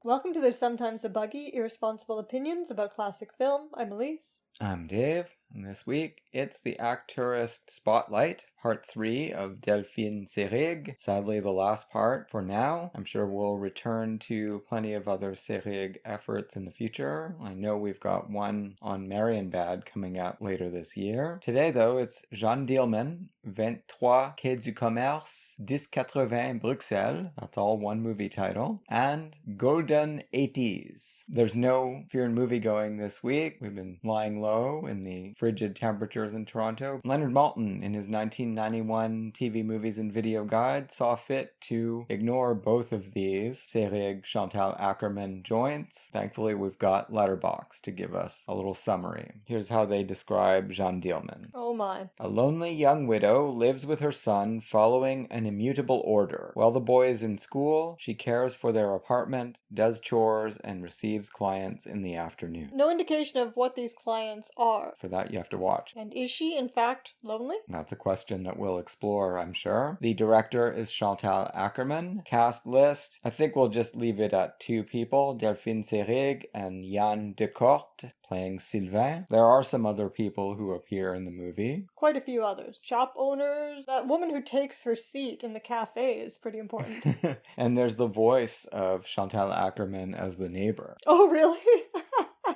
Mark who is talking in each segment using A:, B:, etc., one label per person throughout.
A: Welcome to There's Sometimes a Buggy, Irresponsible Opinions About Classic Film. I'm Elise.
B: I'm Dave, and this week it's the Acteurist Spotlight, part 3 of Delphine Seyrig. Sadly, the last part for now. I'm sure we'll return to plenty of other Seyrig efforts in the future. I know we've got one on Marienbad coming out later this year. Today, though, it's Jeanne Dielman, 23 Quai du Commerce, 1080 Bruxelles. That's all one movie title. And Golden Eighties. There's no Fear and Movie going this week. We've been lying low in the frigid temperatures in Toronto. Leonard Maltin, in his 1991 TV Movies and Video Guide, saw fit to ignore both of these Seyrig Chantal Akerman joints. Thankfully, we've got Letterboxd to give us a little summary. Here's how they describe Jeanne Dielman.
A: Oh my.
B: A lonely young widow lives with her son following an immutable order. While the boy is in school, she cares for their apartment, does chores, and receives clients in the afternoon.
A: No indication of what these clients are.
B: For that, you have to watch.
A: And is she, in fact, lonely?
B: That's a question that we'll explore, I'm sure. The director is Chantal Akerman. Cast list, I think we'll just leave it at 2 people, Delphine Seyrig and Yann Decourte, playing Sylvain. There are some other people who appear in the movie.
A: Quite a few others. Shop owners. That woman who takes her seat in the cafe is pretty important.
B: And there's the voice of Chantal Akerman as the neighbor.
A: Oh, really?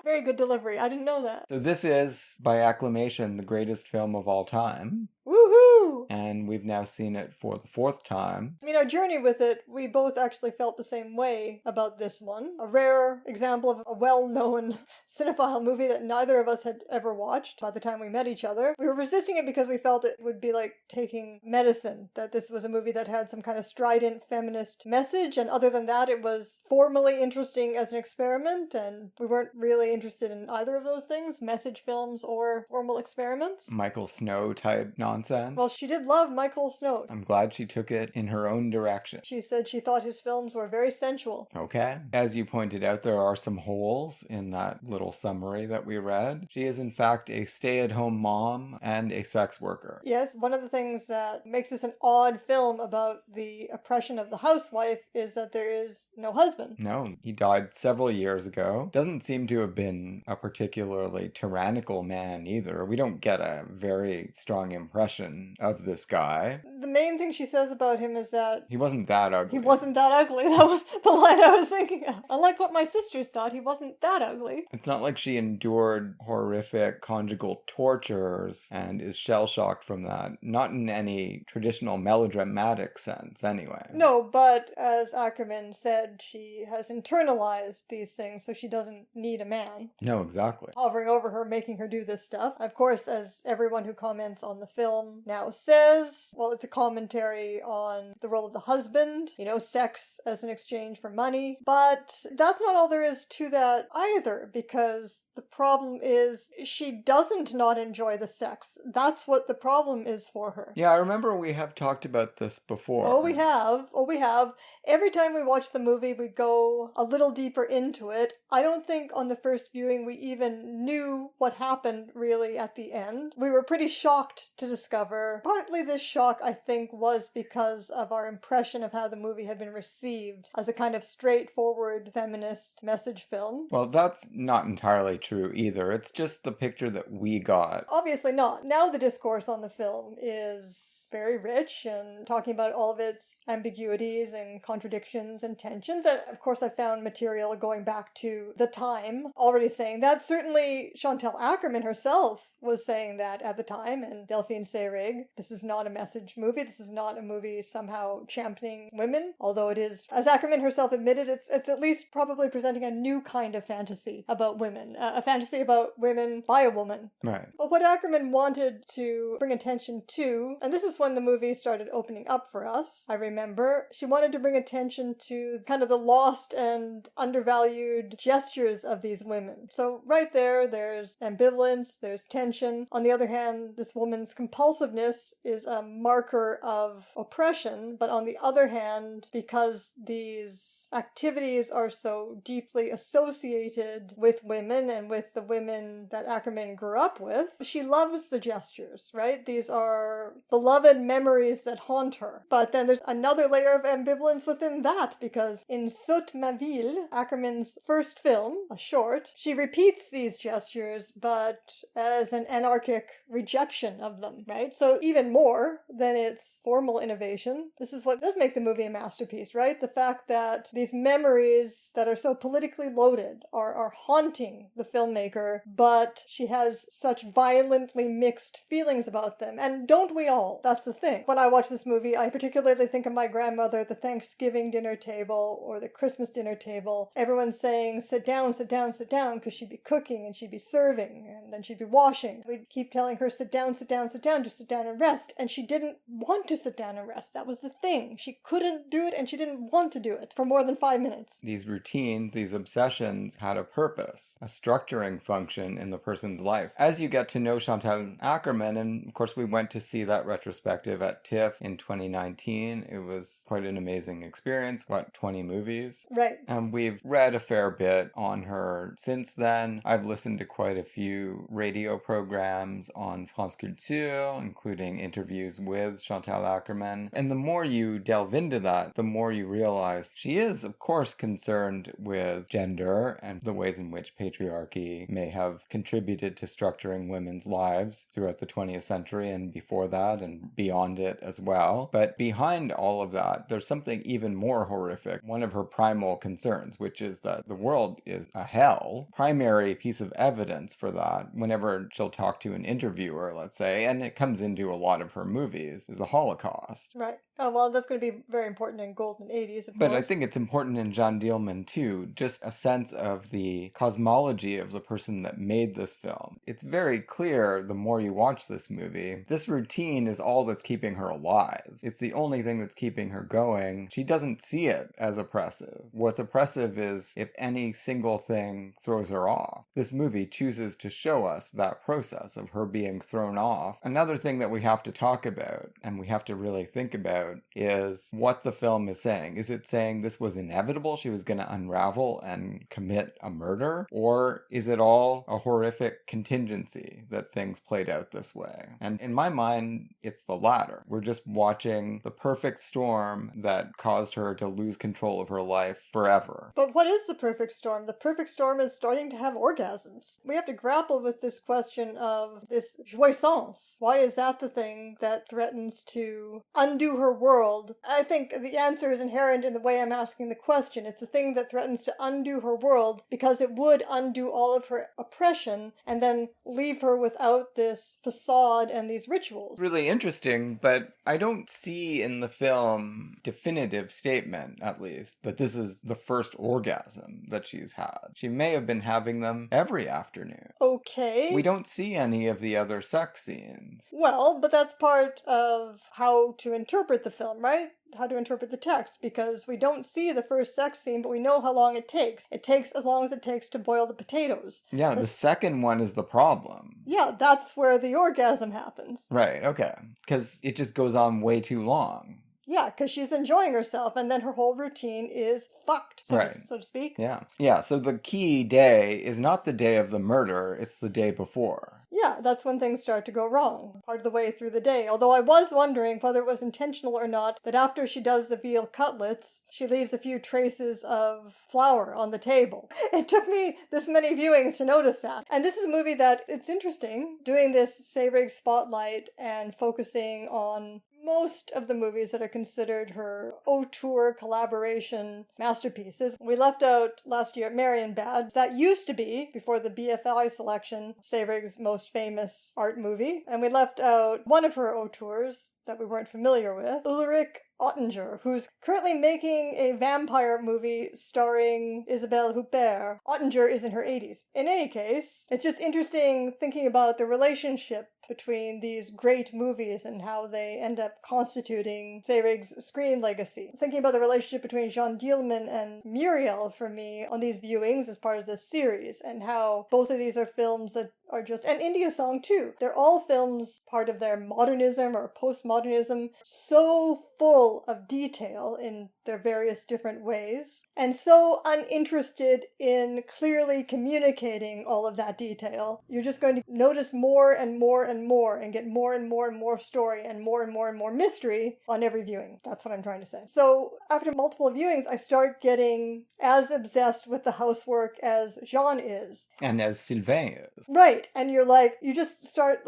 A: Very good delivery. I didn't know that.
B: So this is, by acclamation, the greatest film of all time.
A: Woohoo!
B: And we've now seen it for the 4th time.
A: In our journey with it, we both actually felt the same way about this one. A rare example of a well-known cinephile movie that neither of us had ever watched by the time we met each other. We were resisting it because we felt it would be like taking medicine, that this was a movie that had some kind of strident feminist message, and other than that, it was formally interesting as an experiment, and we weren't really interested in either of those things, message films or formal experiments.
B: Michael Snow type nonsense.
A: Well, she did love Michael Snow.
B: I'm glad she took it in her own direction.
A: She said she thought his films were very sensual.
B: Okay. As you pointed out, there are some holes in that little summary that we read. She is in fact a stay-at-home mom and a sex worker.
A: Yes, one of the things that makes this an odd film about the oppression of the housewife is that there is no husband.
B: No, he died several years ago. Doesn't seem to have been a particularly tyrannical man either. We don't get a very strong impression of this guy.
A: The main thing she says about him is that
B: he wasn't that ugly.
A: He wasn't that ugly. That was the line I was thinking of. Unlike what my sisters thought, he wasn't that ugly.
B: It's not like she endured horrific conjugal tortures and is shell-shocked from that. Not in any traditional melodramatic sense, anyway.
A: No, but as Akerman said, she has internalized these things, so she doesn't need a man.
B: No, exactly.
A: Hovering over her, making her do this stuff. Of course, as everyone who comments on the film now says, well, it's a commentary on the role of the husband, sex as an exchange for money. But that's not all there is to that either, because the problem is she doesn't not enjoy the sex. That's what the problem is for her.
B: Yeah, I remember we have talked about this before.
A: Oh, we have. Every time we watch the movie, we go a little deeper into it. I don't think on the first viewing we even knew what happened really at the end. We were pretty shocked to discover. Partly this shock, I think, was because of our impression of how the movie had been received as a kind of straightforward feminist message film.
B: Well, that's not entirely true either. It's just the picture that we got.
A: Obviously not. Now the discourse on the film is very rich and talking about all of its ambiguities and contradictions and tensions. And of course I found material going back to the time already saying that. Certainly Chantal Akerman herself was saying that at the time, and Delphine Seyrig. This is not a message movie. This is not a movie somehow championing women, although it is, as Akerman herself admitted, it's at least probably presenting a new kind of fantasy about women, a fantasy about women by a woman.
B: Right.
A: But what Akerman wanted to bring attention to, and this is when the movie started opening up for us, I remember. She wanted to bring attention to kind of the lost and undervalued gestures of these women. So right there's ambivalence, there's tension. On the other hand, this woman's compulsiveness is a marker of oppression, but on the other hand, because these activities are so deeply associated with women and with the women that Akerman grew up with, she loves the gestures, right? These are beloved memories that haunt her. But then there's another layer of ambivalence within that, because in Saute ma ville, Akerman's first film, a short, she repeats these gestures, but as an anarchic rejection of them, right? So even more than its formal innovation, this is what does make the movie a masterpiece, right? The fact that these memories that are so politically loaded are haunting the filmmaker, but she has such violently mixed feelings about them. And don't we all? That's the thing. When I watch this movie, I particularly think of my grandmother at the Thanksgiving dinner table or the Christmas dinner table. Everyone's saying, sit down, sit down, sit down, because she'd be cooking and she'd be serving and then she'd be washing. We'd keep telling her, sit down, sit down, sit down, just sit down and rest. And she didn't want to sit down and rest. That was the thing. She couldn't do it and she didn't want to do it for more than 5 minutes.
B: These routines, these obsessions had a purpose, a structuring function in the person's life. As you get to know Chantal Akerman, and of course we went to see that retrospective at TIFF in 2019. It was quite an amazing experience. 20 movies?
A: Right.
B: And we've read a fair bit on her since then. I've listened to quite a few radio programs on France Culture, including interviews with Chantal Akerman. And the more you delve into that, the more you realize she is, of course, concerned with gender and the ways in which patriarchy may have contributed to structuring women's lives throughout the 20th century and before that and beyond it as well. But behind all of that, there's something even more horrific, one of her primal concerns, which is that the world is a hell. Primary piece of evidence for that, whenever she'll talk to an interviewer, let's say, and it comes into a lot of her movies, is the Holocaust.
A: Right. Oh, well, that's going to be very important in Golden 80s, of course.
B: But I think it's important in Jeanne Dielman, too, just a sense of the cosmology of the person that made this film. It's very clear, the more you watch this movie, this routine is all that's keeping her alive. It's the only thing that's keeping her going. She doesn't see it as oppressive. What's oppressive is if any single thing throws her off. This movie chooses to show us that process of her being thrown off. Another thing that we have to talk about, and we have to really think about, is what the film is saying. Is it saying this was inevitable? She was going to unravel and commit a murder? Or is it all a horrific contingency that things played out this way? And in my mind, it's the latter. We're just watching the perfect storm that caused her to lose control of her life forever.
A: But what is the perfect storm? The perfect storm is starting to have orgasms. We have to grapple with this question of this jouissance. Why is that the thing that threatens to undo her world? I think the answer is inherent in the way I'm asking the question. It's the thing that threatens to undo her world because it would undo all of her oppression and then leave her without this facade and these rituals.
B: Really interesting, but I don't see in the film definitive statement, at least, that this is the first orgasm that she's had. She may have been having them every afternoon.
A: Okay.
B: We don't see any of the other sex scenes.
A: Well, but that's part of how to interpret the film, right? How to interpret the text, because we don't see the first sex scene, but we know how long it takes. It takes as long as it takes to boil the potatoes.
B: Yeah, the second one is the problem.
A: Yeah, that's where the orgasm happens.
B: Right, okay. Because it just goes on way too long.
A: Yeah, because she's enjoying herself, and then her whole routine is fucked, so to speak.
B: Yeah, so the key day is not the day of the murder, it's the day before.
A: Yeah, that's when things start to go wrong, part of the way through the day. Although I was wondering whether it was intentional or not, that after she does the veal cutlets, she leaves a few traces of flour on the table. It took me this many viewings to notice that. And this is a movie that, it's interesting, doing this Seyrig Spotlight and focusing on most of the movies that are considered her auteur collaboration masterpieces. We left out last year Marienbad. That used to be, before the BFI selection, Seyrig's most famous art movie. And we left out one of her auteurs that we weren't familiar with, Ulrich Ottinger, who's currently making a vampire movie starring Isabelle Huppert. Ottinger is in her 80s. In any case, it's just interesting thinking about the relationship between these great movies and how they end up constituting Seyrig's screen legacy. Thinking about the relationship between Jeanne Dielman and Muriel for me on these viewings as part of this series, and how both of these are films that are just, and India Song too. They're all films part of their modernism or postmodernism, so full of detail in their various different ways, and so uninterested in clearly communicating all of that detail. You're just going to notice more and more and more and get more and more and more story and more and more mystery on every viewing. That's what I'm trying to say. So after multiple viewings, I start getting as obsessed with the housework as Jeanne is.
B: And as Sylvain is.
A: Right. And you're like, you just start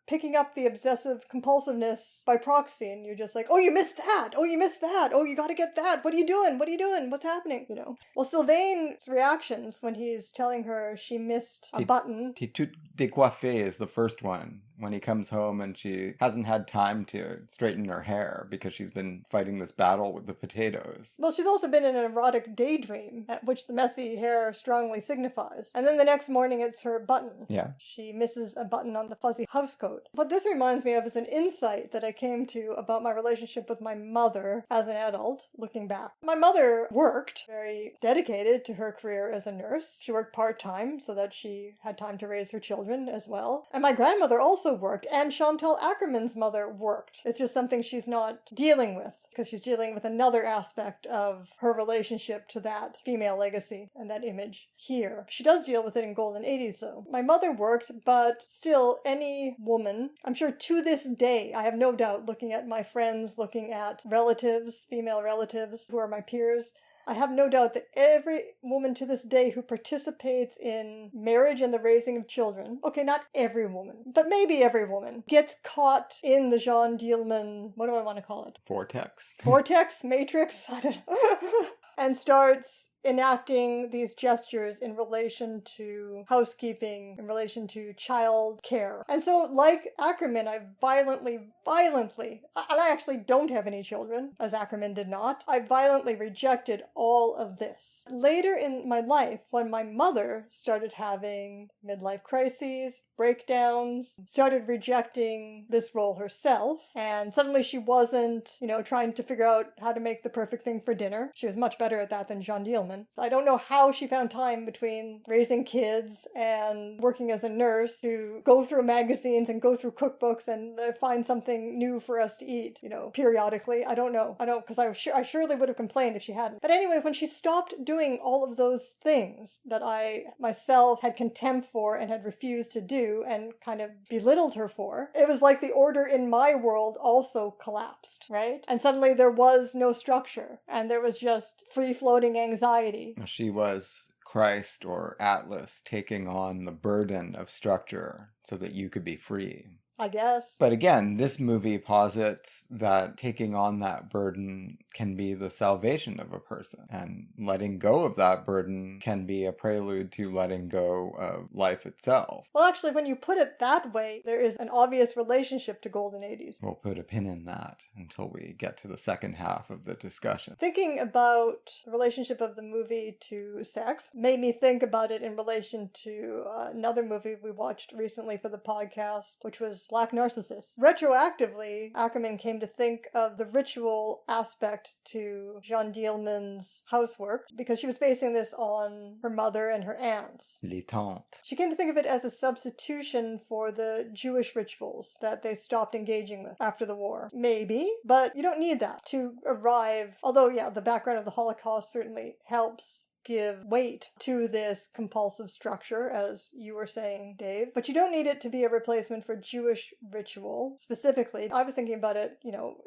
A: picking up the obsessive compulsiveness by proxy, and you're just like, oh, you missed that. Oh, you missed that. Oh, you gotta get that. What are you doing? What are you doing? What's happening? You know. Well, Sylvain's reactions when he's telling her she missed a button.
B: T'es tout décoiffé is the first one. When he comes home and she hasn't had time to straighten her hair because she's been fighting this battle with the potatoes.
A: Well, she's also been in an erotic daydream, which the messy hair strongly signifies. And then the next morning it's her button.
B: Yeah.
A: She misses a button on the fuzzy housecoat. What this reminds me of is an insight that I came to about my relationship with my mother as an adult, looking back. My mother worked, very dedicated to her career as a nurse. She worked part-time so that she had time to raise her children as well. And my grandmother also worked, and Chantal Akerman's mother worked. It's just something she's not dealing with, because she's dealing with another aspect of her relationship to that female legacy and that image here. She does deal with it in Golden Eighties, though. My mother worked, but still, any woman, I'm sure to this day, I have no doubt, looking at my friends, looking at relatives, female relatives who are my peers, I have no doubt that every woman to this day who participates in marriage and the raising of children, okay, not every woman, but maybe every woman, gets caught in the Jeanne Dielman, what do I want to call it?
B: Vortex.
A: Vortex? Matrix? I don't know. And starts enacting these gestures in relation to housekeeping, in relation to child care. And so, like Akerman, I violently, and I actually don't have any children, as Akerman did not, I violently rejected all of this. Later in my life, when my mother started having midlife crises, breakdowns, started rejecting this role herself, and suddenly she wasn't, trying to figure out how to make the perfect thing for dinner. She was much better at that than Jeanne Dielman. I don't know how she found time between raising kids and working as a nurse to go through magazines and go through cookbooks and find something new for us to eat, periodically. I don't know. Because I surely would have complained if she hadn't. But anyway, when she stopped doing all of those things that I myself had contempt for and had refused to do and kind of belittled her for, it was like the order in my world also collapsed, right? And suddenly there was no structure, and there was just free-floating anxiety.
B: She was Christ or Atlas taking on the burden of structure so that you could be free.
A: I guess.
B: But again, this movie posits that taking on that burden can be the salvation of a person, and letting go of that burden can be a prelude to letting go of life itself.
A: Well, actually, when you put it that way, there is an obvious relationship to Golden Eighties.
B: We'll put a pin in that until we get to the second half of the discussion.
A: Thinking about the relationship of the movie to sex made me think about it in relation to another movie we watched recently for the podcast, which was Black Narcissus. Retroactively, Akerman came to think of the ritual aspect to Jeanne Dielman's housework because she was basing this on her mother and her aunts.
B: Les tantes.
A: She came to think of it as a substitution for the Jewish rituals that they stopped engaging with after the war. Maybe, but you don't need that to arrive, although yeah, the background of the Holocaust certainly helps give weight to this compulsive structure, as you were saying, Dave. But you don't need it to be a replacement for Jewish ritual, specifically. I was thinking about it,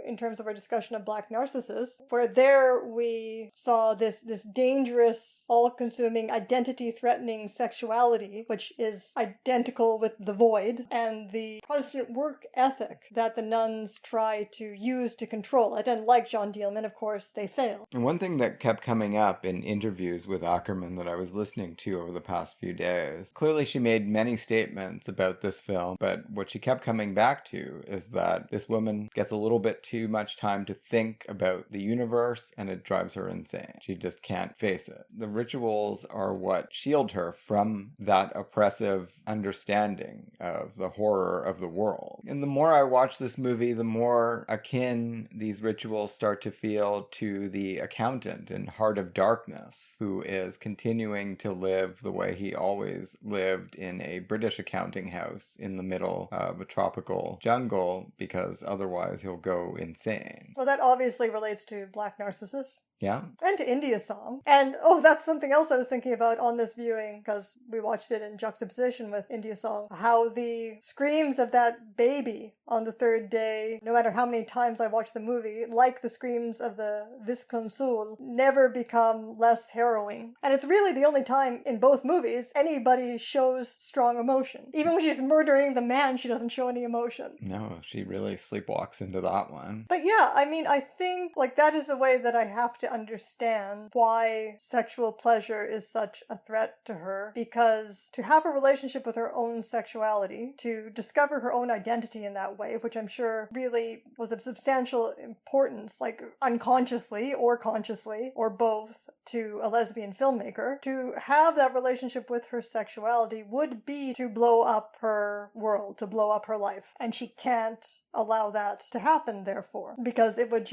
A: in terms of our discussion of Black Narcissus, where there we saw this dangerous, all-consuming, identity-threatening sexuality, which is identical with the void, and the Protestant work ethic that the nuns try to use to control it. And like Jeanne Dielman, of course, they fail.
B: And one thing that kept coming up in interviews interviews with Akerman that I was listening to over the past few days. Clearly she made many statements about this film, but what she kept coming back to is that this woman gets a little bit too much time to think about the universe, and it drives her insane. She just can't face it. The rituals are what shield her from that oppressive understanding of the horror of the world. And the more I watch this movie, the more akin these rituals start to feel to the accountant in Heart of Darkness, who is continuing to live the way he always lived in a British accounting house in the middle of a tropical jungle, because otherwise he'll go insane.
A: Well, that obviously relates to Black Narcissus.
B: Yeah.
A: And to India Song. And, that's something else I was thinking about on this viewing, because we watched it in juxtaposition with India Song. How the screams of that baby on the third day, no matter how many times I watch the movie, like the screams of the Visconsul, never become less harrowing. And it's really the only time in both movies anybody shows strong emotion. Even when she's murdering the man, she doesn't show any emotion.
B: No, she really sleepwalks into that one.
A: But yeah, I mean, I think, that is a way that I have to understand why sexual pleasure is such a threat to her, because to have a relationship with her own sexuality, to discover her own identity in that way, which I'm sure really was of substantial importance, unconsciously or consciously, or both, to a lesbian filmmaker, to have that relationship with her sexuality would be to blow up her world, to blow up her life. And she can't allow that to happen, therefore, because it would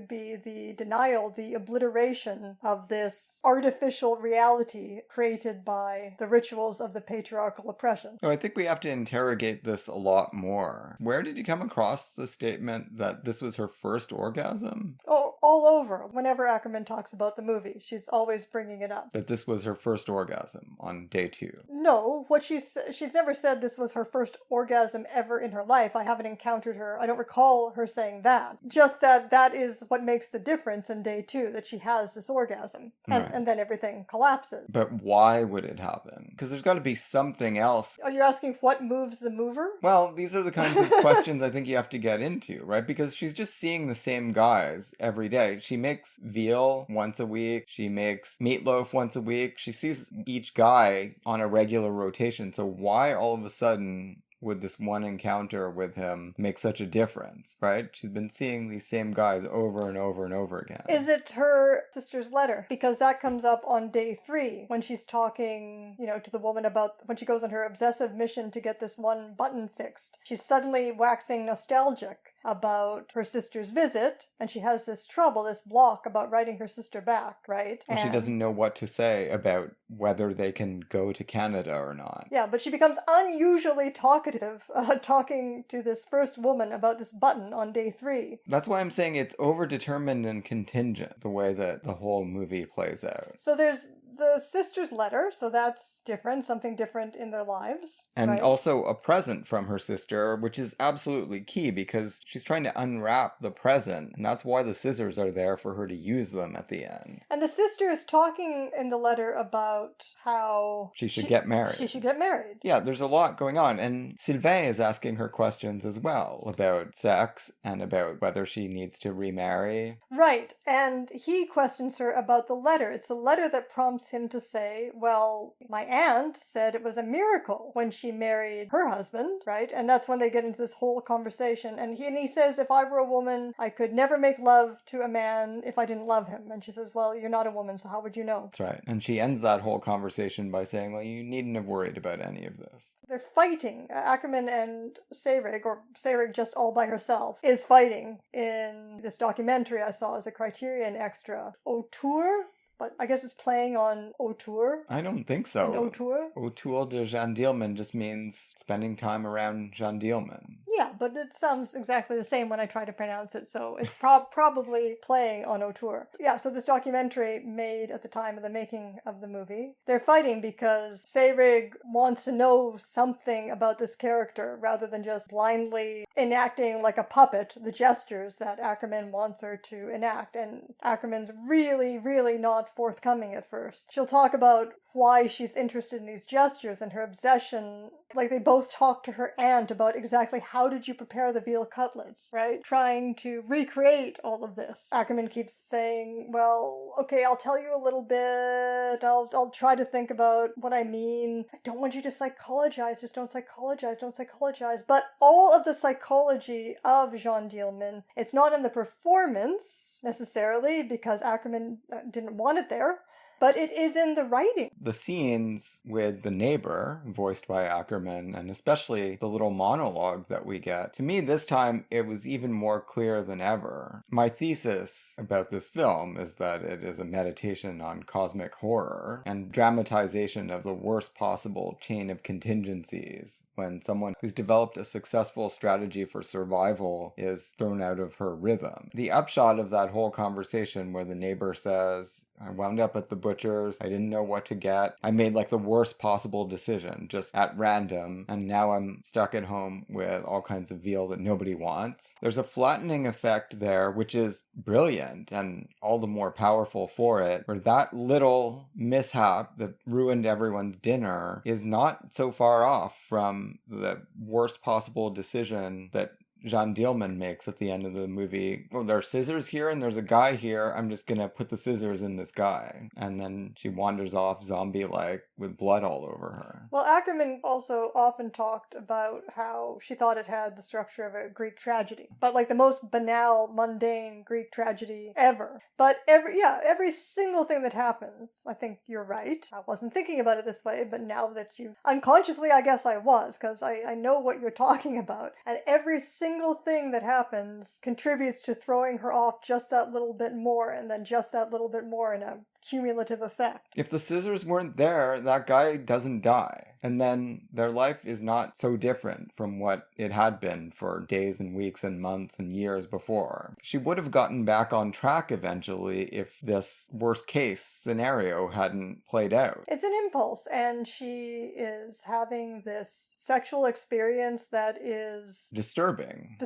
A: be the denial, the obliteration of this artificial reality created by the rituals of the patriarchal oppression.
B: I think we have to interrogate this a lot more. Where did you come across the statement that this was her first orgasm?
A: Oh, all over. Whenever Akerman talks about the movie, she's always bringing it up.
B: That this was her first orgasm on day 2.
A: No, what she's never said this was her first orgasm ever in her life. I haven't encountered her. I don't recall her saying that. Just that is what makes the difference in day 2, that she has this orgasm. And then everything collapses.
B: But why would it happen? Because there's got to be something else.
A: Oh, you're asking what moves the mover?
B: Well, these are the kinds of questions I think you have to get into, right? Because she's just seeing the same guys every day. She makes veal once a week. She makes meatloaf once a week. She sees each guy on a regular rotation. So why all of a sudden would this one encounter with him make such a difference, right? She's been seeing these same guys over and over and over again.
A: Is it her sister's letter? Because that comes up on day 3 when she's talking, to the woman about when she goes on her obsessive mission to get this one button fixed. She's suddenly waxing nostalgic about her sister's visit, and she has this trouble, this block about writing her sister back, right?
B: And she doesn't know what to say about whether they can go to Canada or not.
A: Yeah, but she becomes unusually talkative, talking to this first woman about this button on day 3.
B: That's why I'm saying it's overdetermined and contingent, the way that the whole movie plays out.
A: So there's the sister's letter, so that's different, something different in their lives.
B: And
A: right?
B: Also a present from her sister, which is absolutely key because she's trying to unwrap the present, and that's why the scissors are there for her to use them at the end.
A: And the sister is talking in the letter about how
B: she should get married.
A: She should get married.
B: Yeah, there's a lot going on, and Sylvain is asking her questions as well about sex and about whether she needs to remarry.
A: Right, and he questions her about the letter. It's the letter that prompts him to say, well, my aunt said it was a miracle when she married her husband, right? And that's when they get into this whole conversation. And he says, if I were a woman, I could never make love to a man if I didn't love him. And she says, well, you're not a woman, so how would you know?
B: That's right. And she ends that whole conversation by saying, well, you needn't have worried about any of this.
A: They're fighting. Akerman and Seyrig, or Seyrig just all by herself, is fighting in this documentary I saw as a Criterion extra. Autour? But I guess it's playing on autour.
B: I don't think so.
A: Autour?
B: Autour de Jeanne Dielman just means spending time around Jeanne Dielman.
A: Yeah, but it sounds exactly the same when I try to pronounce it, so it's probably playing on autour. Yeah, so this documentary made at the time of the making of the movie, they're fighting because Seyrig wants to know something about this character rather than just blindly enacting like a puppet the gestures that Akerman wants her to enact. And Ackerman's really, really not forthcoming at first. She'll talk about why she's interested in these gestures and her obsession. Like, they both talk to her aunt about exactly how did you prepare the veal cutlets, right? Trying to recreate all of this. Akerman keeps saying, well, okay, I'll tell you a little bit. I'll try to think about what I mean. I don't want you to psychologize. Just don't psychologize. But all of the psychology of Jeanne Dielman, it's not in the performance necessarily, because Akerman didn't want it there, but it is in the writing.
B: The scenes with the neighbor, voiced by Akerman, and especially the little monologue that we get, to me this time it was even more clear than ever. My thesis about this film is that it is a meditation on cosmic horror and dramatization of the worst possible chain of contingencies when someone who's developed a successful strategy for survival is thrown out of her rhythm. The upshot of that whole conversation where the neighbor says, I wound up at the butcher's, I didn't know what to get, I made like the worst possible decision, just at random, and now I'm stuck at home with all kinds of veal that nobody wants. There's a flattening effect there, which is brilliant and all the more powerful for it, where that little mishap that ruined everyone's dinner is not so far off from the worst possible decision that Jeanne Dielman makes at the end of the movie. Oh, there are scissors here and there's a guy here. I'm just gonna put the scissors in this guy. And then she wanders off zombie-like with blood all over her.
A: Well, Akerman also often talked about how she thought it had the structure of a Greek tragedy. But like the most banal, mundane Greek tragedy ever. But every single thing that happens, I think you're right. I wasn't thinking about it this way, but now that you... Unconsciously, I guess I was, because I know what you're talking about. And every single thing that happens contributes to throwing her off just that little bit more, and then just that little bit more in a cumulative effect.
B: If the scissors weren't there, that guy doesn't die. And then their life is not so different from what it had been for days and weeks and months and years before. She would have gotten back on track eventually if this worst case scenario hadn't played out.
A: It's an impulse, and she is having this sexual experience that is
B: disturbing,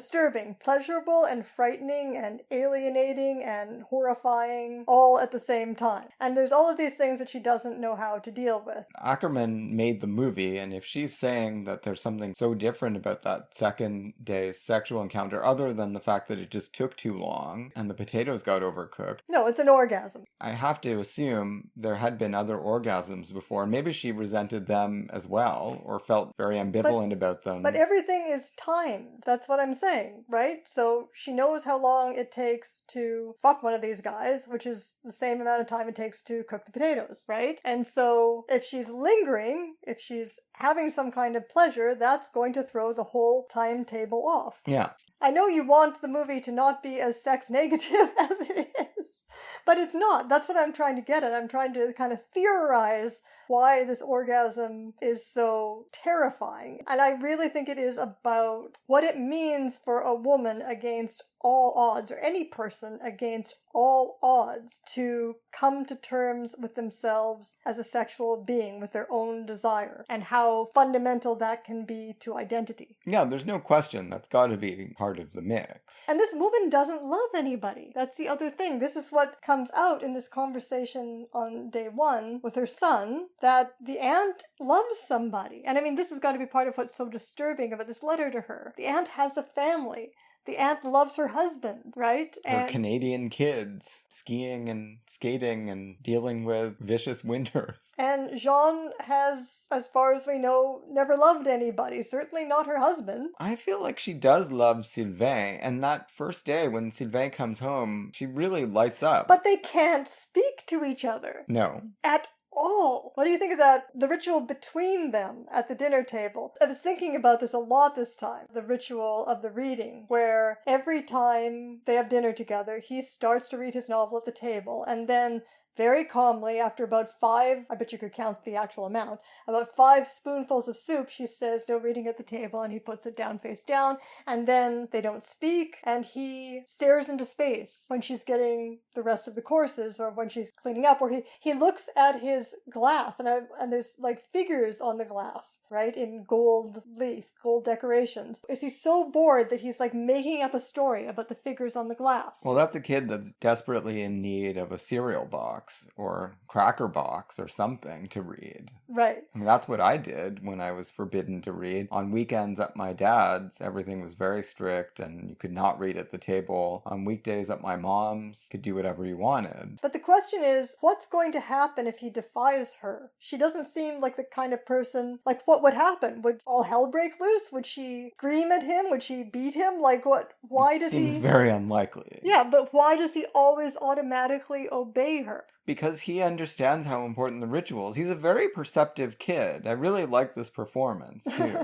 A: pleasurable and frightening and alienating and horrifying all at the same time. And there's all of these things that she doesn't know how to deal with.
B: Akerman made the movie, and if she's saying that there's something so different about that second day's sexual encounter, other than the fact that it just took too long and the potatoes got overcooked...
A: No, it's an orgasm.
B: I have to assume there had been other orgasms before. Maybe she resented them as well, or felt very ambivalent about them.
A: But everything is timed. That's what I'm saying, right? So she knows how long it takes to fuck one of these guys, which is the same amount of time it takes to cook the potatoes, right? And so if she's lingering, if she's having some kind of pleasure, that's going to throw the whole timetable off.
B: Yeah.
A: I know you want the movie to not be as sex negative as it is, but it's not. That's what I'm trying to get at. I'm trying to kind of theorize why this orgasm is so terrifying. And I really think it is about what it means for a woman against all odds, or any person against all odds, to come to terms with themselves as a sexual being with their own desire, and how fundamental that can be to identity.
B: Yeah, there's no question that's got to be part of the mix.
A: And this woman doesn't love anybody. That's the other thing. This is what comes out in this conversation on day one with her son, that the aunt loves somebody. And I mean, this has got to be part of what's so disturbing about this letter to her. The aunt has a family. The aunt loves her husband, right?
B: Her Canadian kids, skiing and skating and dealing with vicious winters.
A: And Jeanne has, as far as we know, never loved anybody, certainly not her husband.
B: I feel like she does love Sylvain, and that first day when Sylvain comes home, she really lights up.
A: But they can't speak to each other.
B: No.
A: At all. What do you think of that? The ritual between them at the dinner table. I was thinking about this a lot this time. The ritual of the reading, where every time they have dinner together, he starts to read his novel at the table, and then very calmly, after about 5, I bet you could count the actual amount, about 5 spoonfuls of soup, she says, no reading at the table, and he puts it down face down, and then they don't speak, and he stares into space when she's getting the rest of the courses, or when she's cleaning up, where he looks at his glass, and there's like figures on the glass, right, in gold leaf, gold decorations. Is he so bored that he's like making up a story about the figures on the glass?
B: Well, that's a kid that's desperately in need of a cereal box. box or cracker box or something to read.
A: Right.
B: I mean, that's what I did when I was forbidden to read. On weekends at my dad's, everything was very strict and you could not read at the table. On weekdays at my mom's, you could do whatever you wanted.
A: But the question is, what's going to happen if he defies her? She doesn't seem like the kind of person, like what would happen? Would all hell break loose? Would she scream at him? Would she beat him? Like what? Why does he?
B: Seems very unlikely.
A: Yeah, but why does he always automatically obey her?
B: Because he understands how important the ritual is. He's a very perceptive kid. I really like this performance, too.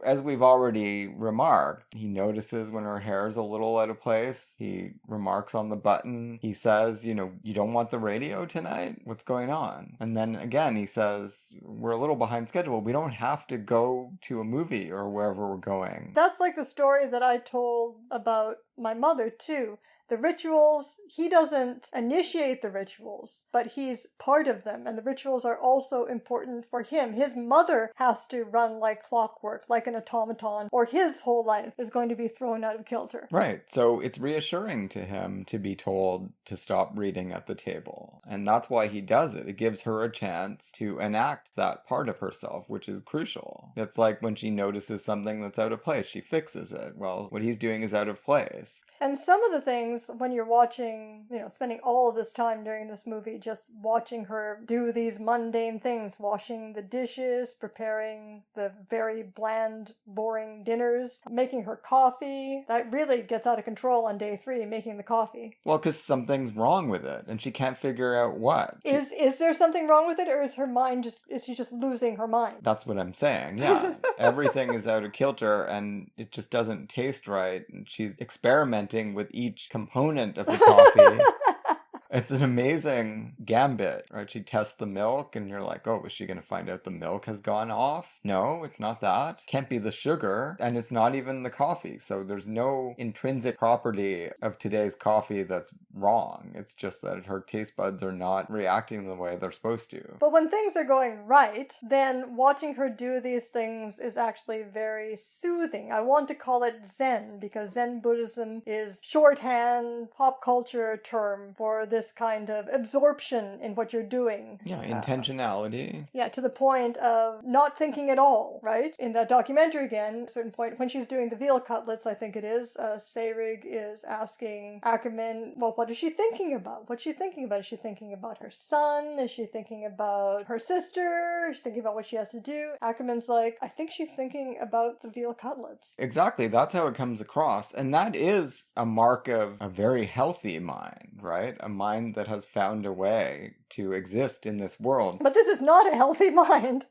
B: As we've already remarked, he notices when her hair's a little out of place. He remarks on the button. He says, you don't want the radio tonight? What's going on? And then again, he says, we're a little behind schedule. We don't have to go to a movie or wherever we're going.
A: That's like the story that I told about my mother, too. The rituals, he doesn't initiate the rituals, but he's part of them, and the rituals are also important for him. His mother has to run like clockwork, like an automaton, or his whole life is going to be thrown out of kilter.
B: Right, so it's reassuring to him to be told to stop reading at the table, and that's why he does it. It gives her a chance to enact that part of herself, which is crucial. It's like when she notices something that's out of place, she fixes it. Well, what he's doing is out of place.
A: And some of the things, when you're watching, spending all of this time during this movie just watching her do these mundane things, washing the dishes, preparing the very bland, boring dinners, making her coffee, that really gets out of control on day 3, making the coffee.
B: Well, because something's wrong with it, and she can't figure out what.
A: Is there something wrong with it, or is her mind is she just losing her mind?
B: That's what I'm saying, yeah. Everything is out of kilter, and it just doesn't taste right, and she's experimenting with each component of the coffee. It's an amazing gambit, right? She tests the milk and you're like, oh, is she going to find out the milk has gone off? No, it's not that. Can't be the sugar, and it's not even the coffee. So there's no intrinsic property of today's coffee that's wrong. It's just that her taste buds are not reacting the way they're supposed to.
A: But when things are going right, then watching her do these things is actually very soothing. I want to call it Zen, because Zen Buddhism is shorthand, pop culture term for this kind of absorption in what you're doing.
B: Yeah, intentionality.
A: Yeah, to the point of not thinking at all, right? In that documentary again, at a certain point, when she's doing the veal cutlets, I think it is, Seyrig is asking Akerman, well, what is she thinking about? What's she thinking about? Is she thinking about her son? Is she thinking about her sister? Is she thinking about what she has to do? Akerman's like, I think she's thinking about the veal cutlets.
B: Exactly, that's how it comes across. And that is a mark of a very healthy mind, right? A mind that has found a way to exist in this world.
A: But this is not a healthy mind.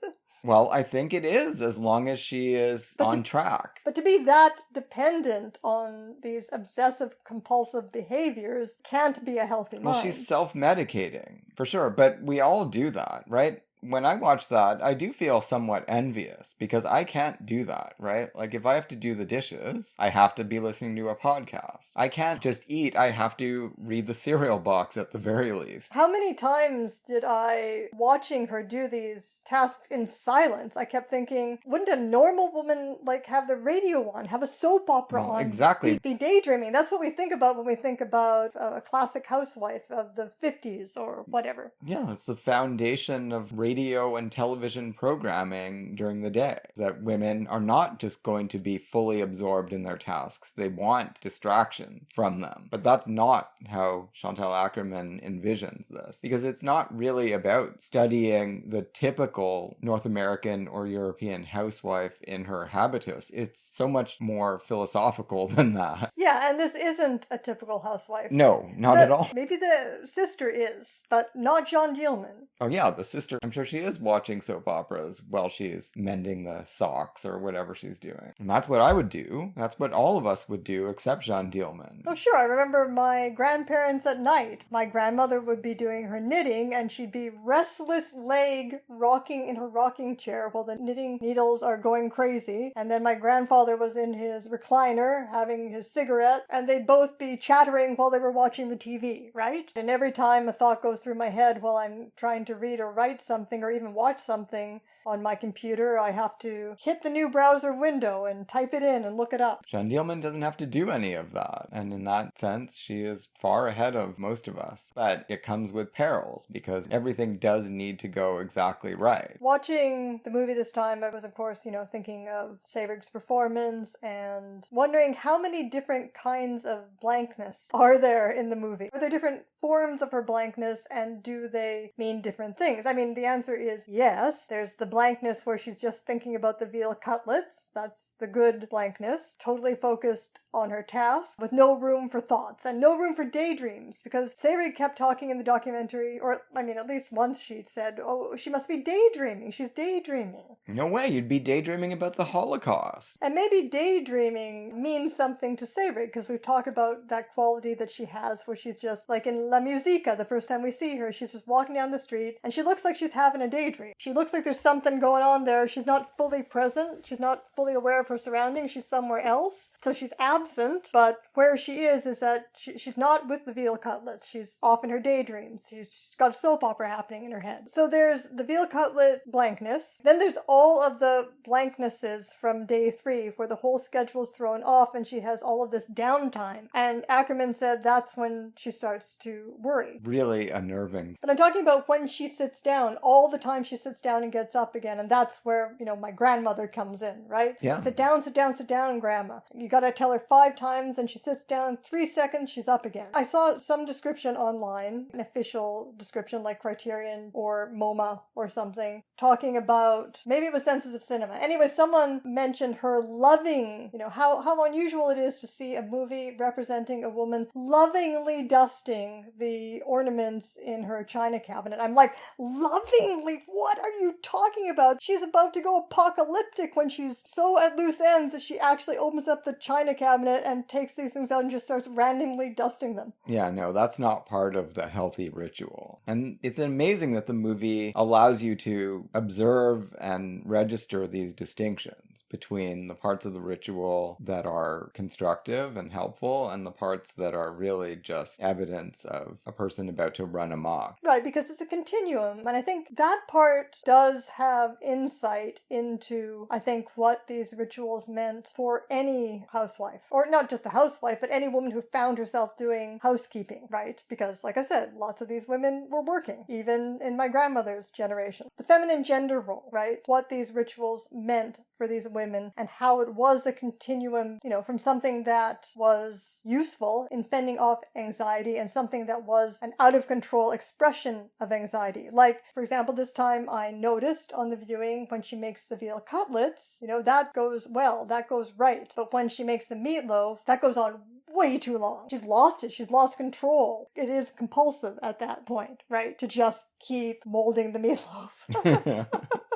B: Well, I think it is, as long as she is on track.
A: But to be that dependent on these obsessive compulsive behaviors can't be a healthy mind.
B: Well, she's self-medicating, for sure, but we all do that, right? When I watch that, I do feel somewhat envious because I can't do that, right? Like if I have to do the dishes, I have to be listening to a podcast. I can't just eat, I have to read the cereal box at the very least.
A: How many times did I, watching her do these tasks in silence, I kept thinking, wouldn't a normal woman have the radio on, have a soap opera on?
B: Exactly.
A: Be daydreaming. That's what we think about when we think about a classic housewife of the 50s or whatever.
B: Yeah, it's the foundation of radio and television programming during the day, that women are not just going to be fully absorbed in their tasks. They want distraction from them. But that's not how Chantal Akerman envisions this, because it's not really about studying the typical North American or European housewife in her habitus. It's so much more philosophical than that.
A: Yeah, and this isn't a typical housewife.
B: No, not at all.
A: Maybe the sister is, but not Jeanne Dielman.
B: Oh yeah, the sister, I'm sure she is watching soap operas while she's mending the socks or whatever she's doing. And that's what I would do. That's what all of us would do, except Jeanne Dielman.
A: Oh sure, I remember my grandparents at night. My grandmother would be doing her knitting and she'd be restless leg rocking in her rocking chair while the knitting needles are going crazy. And then my grandfather was in his recliner having his cigarette, and they'd both be chattering while they were watching the TV, right? And every time a thought goes through my head while I'm trying to read or write something, something or even watch something on my computer, I have to hit the new browser window and type it in and look it up.
B: Jeanne Dielman doesn't have to do any of that, and in that sense, she is far ahead of most of us. But it comes with perils, because everything does need to go exactly right.
A: Watching the movie this time, I was, of course, thinking of Seyrig's performance and wondering how many different kinds of blankness are there in the movie. Are there different forms of her blankness, and do they mean different things? I mean, the answer is yes. There's the blankness where she's just thinking about the veal cutlets. That's the good blankness. Totally focused on her task, with no room for thoughts and no room for daydreams, because Seyrig kept talking in the documentary, or I mean, at least once she said, oh, she must be daydreaming. She's daydreaming.
B: No way, you'd be daydreaming about the Holocaust.
A: And maybe daydreaming means something to Seyrig, because we've talked about that quality that she has where she's just, like in La Musica, the first time we see her, she's just walking down the street and she looks like she's having a daydream. She looks like there's something going on there. She's not fully present. She's not fully aware of her surroundings. She's somewhere else. So she's absent, but where she is that she's not with the veal cutlets. She's off in her daydreams. She's got a soap opera happening in her head. So there's the veal cutlet blankness. Then there's all of the blanknesses from day 3 where the whole schedule's thrown off and she has all of this downtime. And Akerman said that's when she starts to worry.
B: Really unnerving.
A: But I'm talking about when she sits down, all the time she sits down and gets up again. And that's where, my grandmother comes in, right?
B: Yeah.
A: Sit down, grandma. You gotta tell her 5 times and she sits down, 3 seconds, she's up again. I saw some description online, an official description like Criterion or MoMA or something, talking about, maybe it was Senses of Cinema. Anyway, someone mentioned her loving, how unusual it is to see a movie representing a woman lovingly dusting the ornaments in her china cabinet. I'm like, lovingly? What are you talking about? She's about to go apocalyptic when she's so at loose ends that she actually opens up the china cabinet and takes these things out and just starts randomly dusting them.
B: Yeah, no, that's not part of the healthy ritual. And it's amazing that the movie allows you to observe and register these distinctions between the parts of the ritual that are constructive and helpful and the parts that are really just evidence of a person about to run amok.
A: Right, because it's a continuum. And I think that part does have insight into, what these rituals meant for any housewife. Or not just a housewife, but any woman who found herself doing housekeeping, right? Because, like I said, lots of these women were working, even in my grandmother's generation. The feminine gender role, right? What these rituals meant for these women and how it was a continuum, from something that was useful in fending off anxiety and something that was an out-of-control expression of anxiety. Like, for example, this time I noticed on the viewing when she makes the veal cutlets, that goes well, that goes right. But when she makes the meatloaf, that goes on way too long. She's lost it. She's lost control. It is compulsive at that point, right? To just keep molding the meatloaf.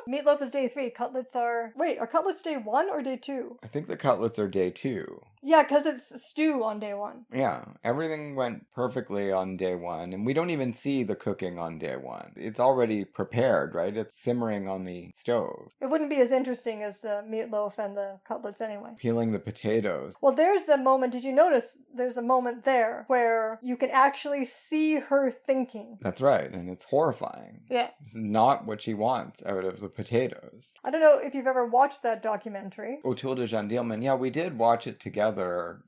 A: Meatloaf is day 3. Cutlets are... Wait, are cutlets day 1 or day 2?
B: I think the cutlets are day 2.
A: Yeah, because it's stew on day 1.
B: Yeah, everything went perfectly on day 1, and we don't even see the cooking on day 1. It's already prepared, right? It's simmering on the stove.
A: It wouldn't be as interesting as the meatloaf and the cutlets anyway.
B: Peeling the potatoes.
A: Well, there's the moment, did you notice there's a moment there where you can actually see her thinking?
B: That's right, and it's horrifying.
A: Yeah.
B: This is not what she wants out of the potatoes.
A: I don't know if you've ever watched that documentary.
B: Autour de Jeanne Dielman. Yeah, we did watch it together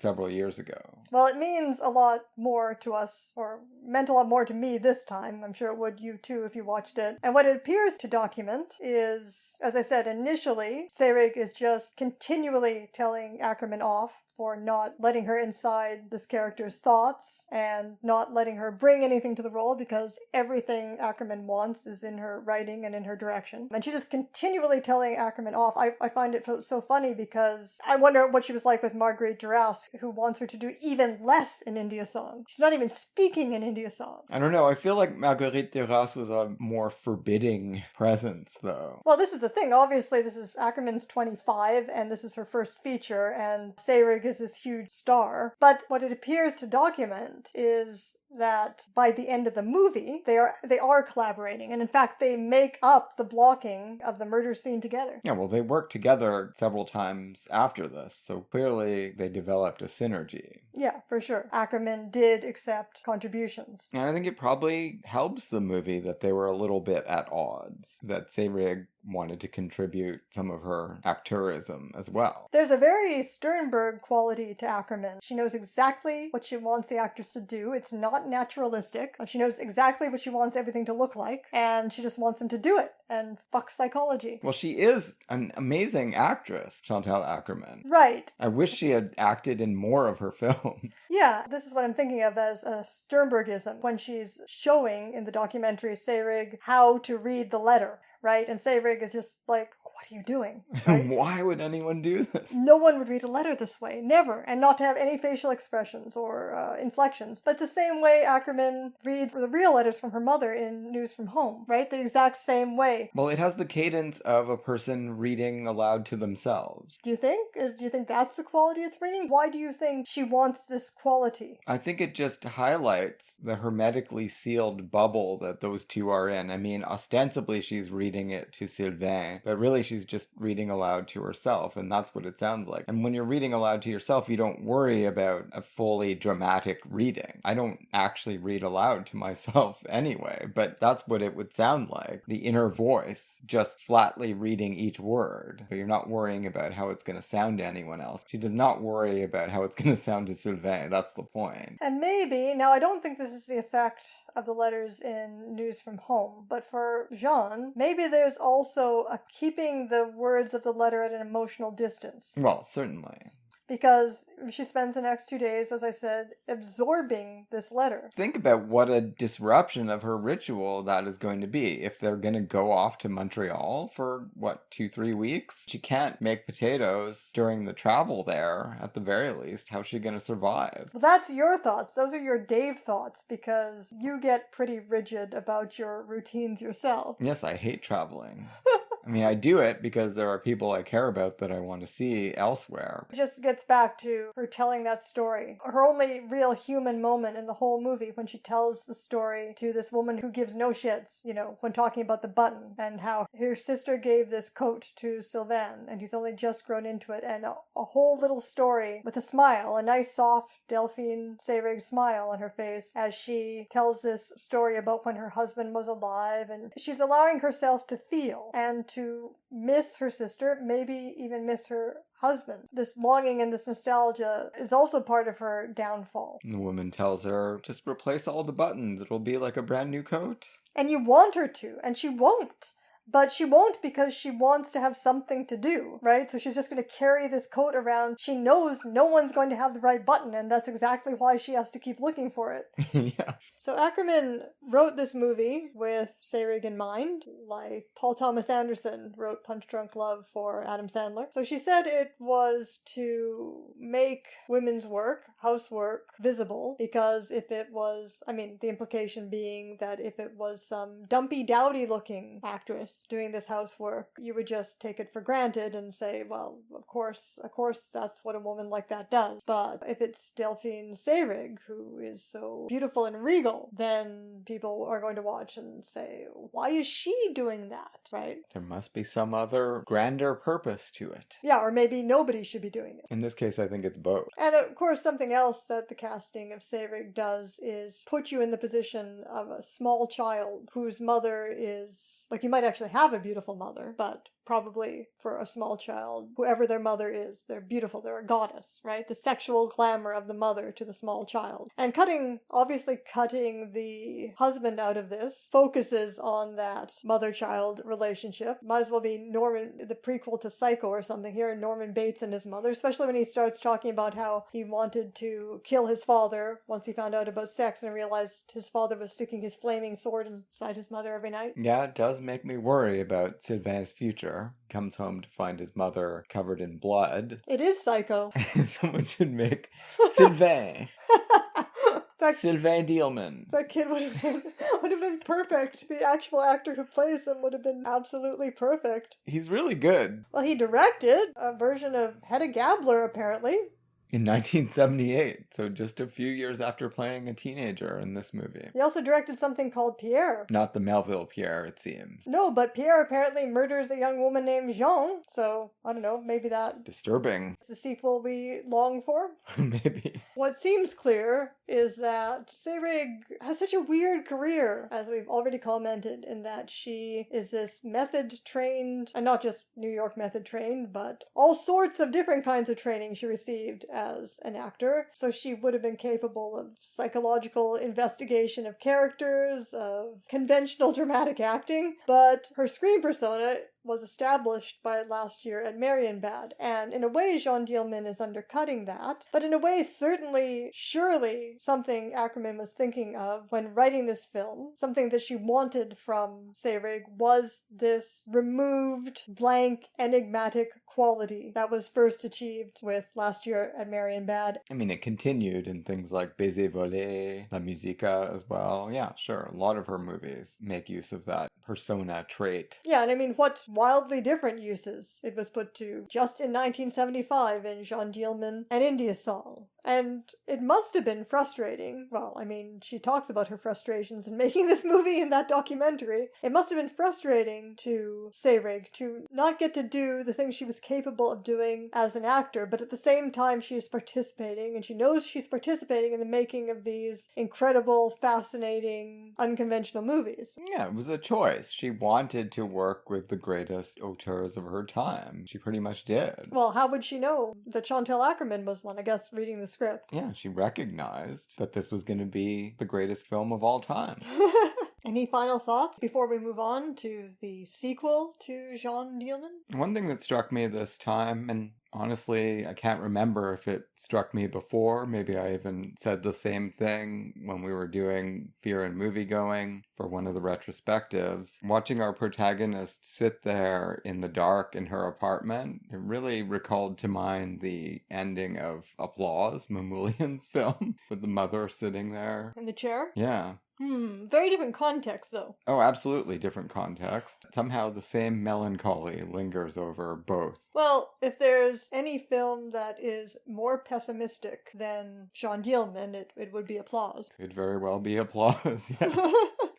B: several years ago.
A: Well, it means a lot more to us, or meant a lot more to me this time. I'm sure it would you too if you watched it. And what it appears to document is, as I said initially, Seyrig is just continually telling Akerman off for not letting her inside this character's thoughts and not letting her bring anything to the role because everything Akerman wants is in her writing and in her direction. And she's just continually telling Akerman off. I find it so funny because I wonder what she was like with Marguerite Duras, who wants her to do even less in India Song. She's not even speaking in India Song.
B: I don't know. I feel like Marguerite Duras was a more forbidding presence, though.
A: Well, this is the thing. Obviously, this is Akerman's 25, and this is her first feature, and Seyrig is this huge star. But what it appears to document is that by the end of the movie, they are collaborating. And in fact, they make up the blocking of the murder scene together.
B: Yeah, well, they worked together several times after this, so clearly they developed a synergy.
A: Yeah, for sure. Ackerman did accept contributions.
B: And I think it probably helps the movie that they were a little bit at odds, that Seyrig wanted to contribute some of her acteurism as well.
A: There's a very Sternberg quality to Ackerman. She knows exactly what she wants the actors to do. It's not naturalistic. She knows exactly what she wants everything to look like, and she just wants them to do it. And fuck psychology.
B: Well, she is an amazing actress, Chantal Akerman.
A: Right.
B: I wish she had acted in more of her films.
A: Yeah, this is what I'm thinking of as a Sternbergism, when she's showing in the documentary Seyrig how to read the letter, right? And Seyrig is just like, what are you doing? Right?
B: Why would anyone do this?
A: No one would read a letter this way, never, and not to have any facial expressions or inflections. But it's the same way Ackerman reads the real letters from her mother in News from Home, right? The exact same way.
B: Well, it has the cadence of a person reading aloud to themselves.
A: Do you think? Do you think that's the quality it's bringing? Why do you think she wants this quality?
B: I think it just highlights the hermetically sealed bubble that those two are in. I mean, ostensibly she's reading it to Sylvain, but really she's just reading aloud to herself, and that's what it sounds like. And when you're reading aloud to yourself, you don't worry about a fully dramatic reading. I don't actually read aloud to myself anyway, but that's what it would sound like. The inner voice just flatly reading each word, but you're not worrying about how it's going to sound to anyone else. She does not worry about how it's going to sound to Sylvain. That's the point.
A: And maybe, now I don't think this is the effect of the letters in News from Home, but for Jeanne, maybe there's also a keeping the words of the letter at an emotional distance.
B: Well, certainly.
A: Because she spends the next 2 days, as I said, absorbing this letter.
B: Think about what a disruption of her ritual that is going to be. If they're going to go off to Montreal for, 2-3 weeks? She can't make potatoes during the travel there, at the very least. How's she going to survive?
A: Well, that's your thoughts. Those are your Dave thoughts, because you get pretty rigid about your routines yourself.
B: Yes, I hate traveling. I mean, I do it because there are people I care about that I want to see elsewhere.
A: It just gets back to her telling that story. Her only real human moment in the whole movie, when she tells the story to this woman who gives no shits, when talking about the button, and how her sister gave this coat to Sylvain, and he's only just grown into it, and a whole little story with a smile, a nice soft Delphine Seyrig smile on her face as she tells this story about when her husband was alive, and she's allowing herself to feel and to miss her sister, maybe even miss her husband. This longing and this nostalgia is also part of her downfall.
B: The woman tells her, just replace all the buttons. It'll be like a brand new coat.
A: And you want her to, and she won't. But she won't because she wants to have something to do, right? So she's just going to carry this coat around. She knows no one's going to have the right button, and that's exactly why she has to keep looking for it.
B: Yeah.
A: So Ackerman wrote this movie with Seyrig in mind, like Paul Thomas Anderson wrote Punch Drunk Love for Adam Sandler. So she said it was to make women's work, housework, visible, because if it was, the implication being that if it was some dumpy, dowdy looking actress doing this housework, you would just take it for granted and say, well, of course that's what a woman like that does. But if it's Delphine Seyrig, who is so beautiful and regal, then people are going to watch and say, why is she doing that, right?
B: There must be some other grander purpose to it.
A: Yeah, or maybe nobody should be doing it.
B: In this case, I think it's both.
A: And of course, something else that the casting of Seyrig does is put you in the position of a small child whose mother is, you might actually have a beautiful mother, but probably for a small child, whoever their mother is, they're beautiful, they're a goddess, right? The sexual glamour of the mother to the small child. And cutting the husband out of this focuses on that mother-child relationship. Might as well be Norman, the prequel to Psycho or something here, Norman Bates and his mother, especially when he starts talking about how he wanted to kill his father once he found out about sex and realized his father was sticking his flaming sword inside his mother every night.
B: Yeah, it does make me worry about Sylvain's future. Comes home to find his mother covered in blood.
A: It is Psycho.
B: Someone should make Sylvain. Sylvain Dielman.
A: That kid would have been perfect. The actual actor who plays him would have been absolutely perfect.
B: He's really good.
A: Well, he directed a version of Hedda Gabler, apparently.
B: In 1978, so just a few years after playing a teenager in this movie.
A: He also directed something called Pierre.
B: Not the Melville Pierre, it seems.
A: No, but Pierre apparently murders a young woman named Jeanne, so I don't know, maybe that...
B: Disturbing.
A: It's the sequel we long for?
B: Maybe.
A: What seems clear is that Seyrig has such a weird career, as we've already commented, in that she is this method-trained, and not just New York method-trained, but all sorts of different kinds of training she received as an actor. So she would have been capable of psychological investigation of characters, of conventional dramatic acting, but her screen persona was established by last year at Marienbad, and in a way Jeanne Dielman is undercutting that, but in a way certainly, surely, something Akerman was thinking of when writing this film, something that she wanted from Seyrig was this removed, blank, enigmatic quality that was first achieved with last year at Marienbad.
B: I mean, it continued in things like Baiser Volé, La Musica as well. Yeah, sure, a lot of her movies make use of that persona trait.
A: Yeah, and I mean, what wildly different uses it was put to just in 1975 in Jeanne Dielman and India Song. And it must have been frustrating. Well, I mean, she talks about her frustrations in making this movie in that documentary. It must have been frustrating to Seyrig to not get to do the things she was capable of doing as an actor, but at the same time she is participating, and she knows she's participating in the making of these incredible, fascinating, unconventional movies.
B: Yeah, it was a choice. She wanted to work with the greatest auteurs of her time. She pretty much did.
A: Well, how would she know that Chantal Akerman was one? I guess reading the script.
B: Yeah, she recognized that this was going to be the greatest film of all time.
A: Any final thoughts before we move on to the sequel to Jeanne Dielman?
B: One thing that struck me this time, and honestly, I can't remember if it struck me before. Maybe I even said the same thing when we were doing Fear and Moviegoing for one of the retrospectives. Watching our protagonist sit there in the dark in her apartment, it really recalled to mind the ending of Applause, Mamoulian's film, with the mother sitting there.
A: In the chair?
B: Yeah.
A: Very different context, though.
B: Oh, absolutely different context. Somehow the same melancholy lingers over both.
A: Well, if there's any film that is more pessimistic than Jeanne Dielman, it would be Applause.
B: Could very well be Applause, yes.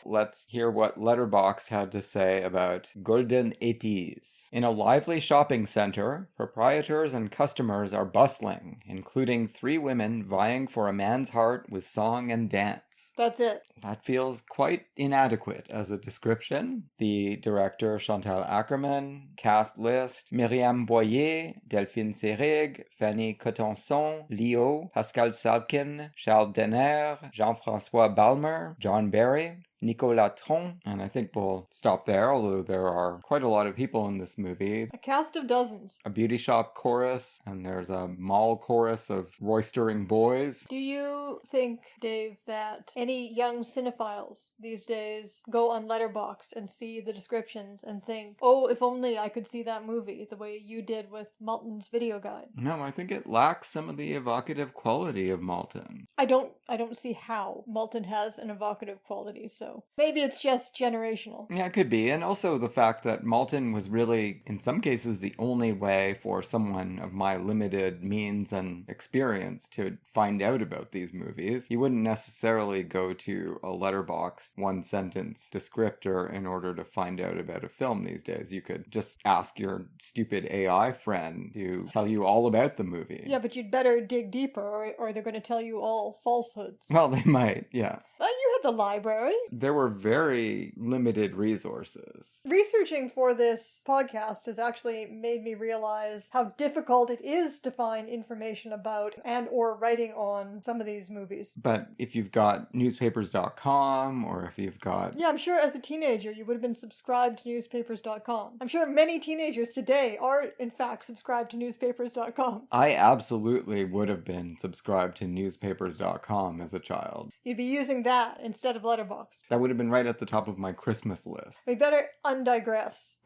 B: Let's hear what Letterboxd had to say about Golden Eighties. In a lively shopping center, proprietors and customers are bustling, including 3 women vying for a man's heart with song and dance.
A: That's it.
B: That feels quite inadequate as a description. The director, Chantal Akerman, cast list, Myriam Boyer, Delphine Seyrig, Fanny Cotenson, Leo, Pascal Salkin, Charles Denner, Jean-François Balmer, John Barry, Nicolas Tron, and I think we'll stop there, although there are quite a lot of people in this movie.
A: A cast of dozens.
B: A beauty shop chorus, and there's a mall chorus of roistering boys.
A: Do you think, Dave, that any young cinephiles these days go on Letterboxd and see the descriptions and think, oh, if only I could see that movie the way you did with Malton's video guide?
B: No, I think it lacks some of the evocative quality of Malton.
A: I don't see how Malton has an evocative quality, so maybe it's just generational.
B: Yeah, it could be. And also the fact that Malton was really, in some cases, the only way for someone of my limited means and experience to find out about these movies. You wouldn't necessarily go to a Letterboxd one-sentence descriptor in order to find out about a film these days. You could just ask your stupid AI friend to tell you all about the movie.
A: Yeah, but you'd better dig deeper or they're going to tell you all falsehoods.
B: Well, they might, yeah.
A: You had the library.
B: There were very limited resources.
A: Researching for this podcast has actually made me realize how difficult it is to find information about and or writing on some of these movies.
B: But if you've got newspapers.com or if you've got...
A: Yeah, I'm sure as a teenager you would have been subscribed to newspapers.com. I'm sure many teenagers today are in fact subscribed to newspapers.com.
B: I absolutely would have been subscribed to newspapers.com as a child.
A: You'd be using that instead of Letterboxd.
B: That would have been right at the top of my Christmas list.
A: We better undigress.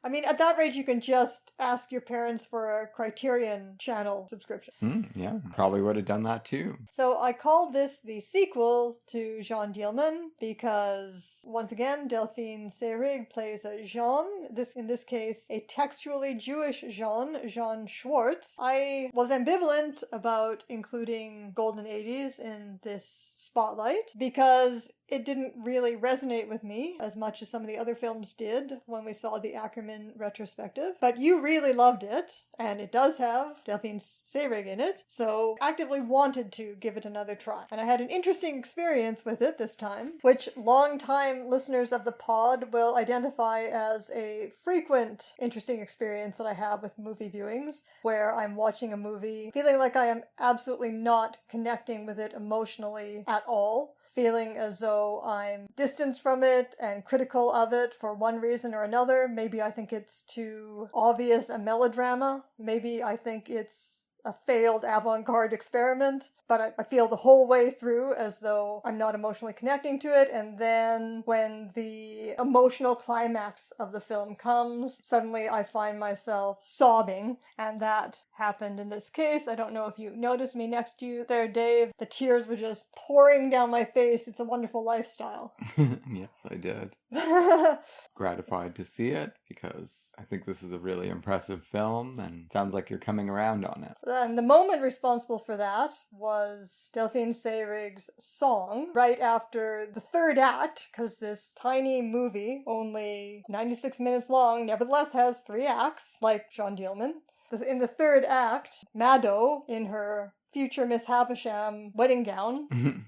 A: I mean, at that rate, you can just ask your parents for a Criterion Channel subscription.
B: Yeah, probably would have done that too.
A: So I call this the sequel to Jeanne Dielman because, once again, Delphine Seyrig plays a Jeanne, in this case, a textually Jewish Jeanne Schwartz. I was ambivalent about including Golden Eighties in this spotlight because it didn't really resonate with me as much as some of the other films did when we saw the Akerman retrospective. But you really loved it, and it does have Delphine Seyrig in it, so actively wanted to give it another try. And I had an interesting experience with it this time, which long-time listeners of the pod will identify as a frequent interesting experience that I have with movie viewings, where I'm watching a movie feeling like I am absolutely not connecting with it emotionally at all, feeling as though I'm distanced from it and critical of it for one reason or another. Maybe I think it's too obvious a melodrama. Maybe I think it's a failed avant-garde experiment, but I feel the whole way through as though I'm not emotionally connecting to it, and then when the emotional climax of the film comes, suddenly I find myself sobbing, and that happened in this case. I don't know if you noticed me next to you there, Dave. The tears were just pouring down my face. It's a wonderful lifestyle.
B: Yes, I did. Gratified to see it because I think this is a really impressive film and it sounds like you're coming around on it.
A: And the moment responsible for that was Delphine Seyrig's song right after the third act, because this tiny movie, only 96 minutes long, nevertheless has 3 acts, like Jeanne Dielman. In the third act, Mado, in her future Miss Havisham wedding gown,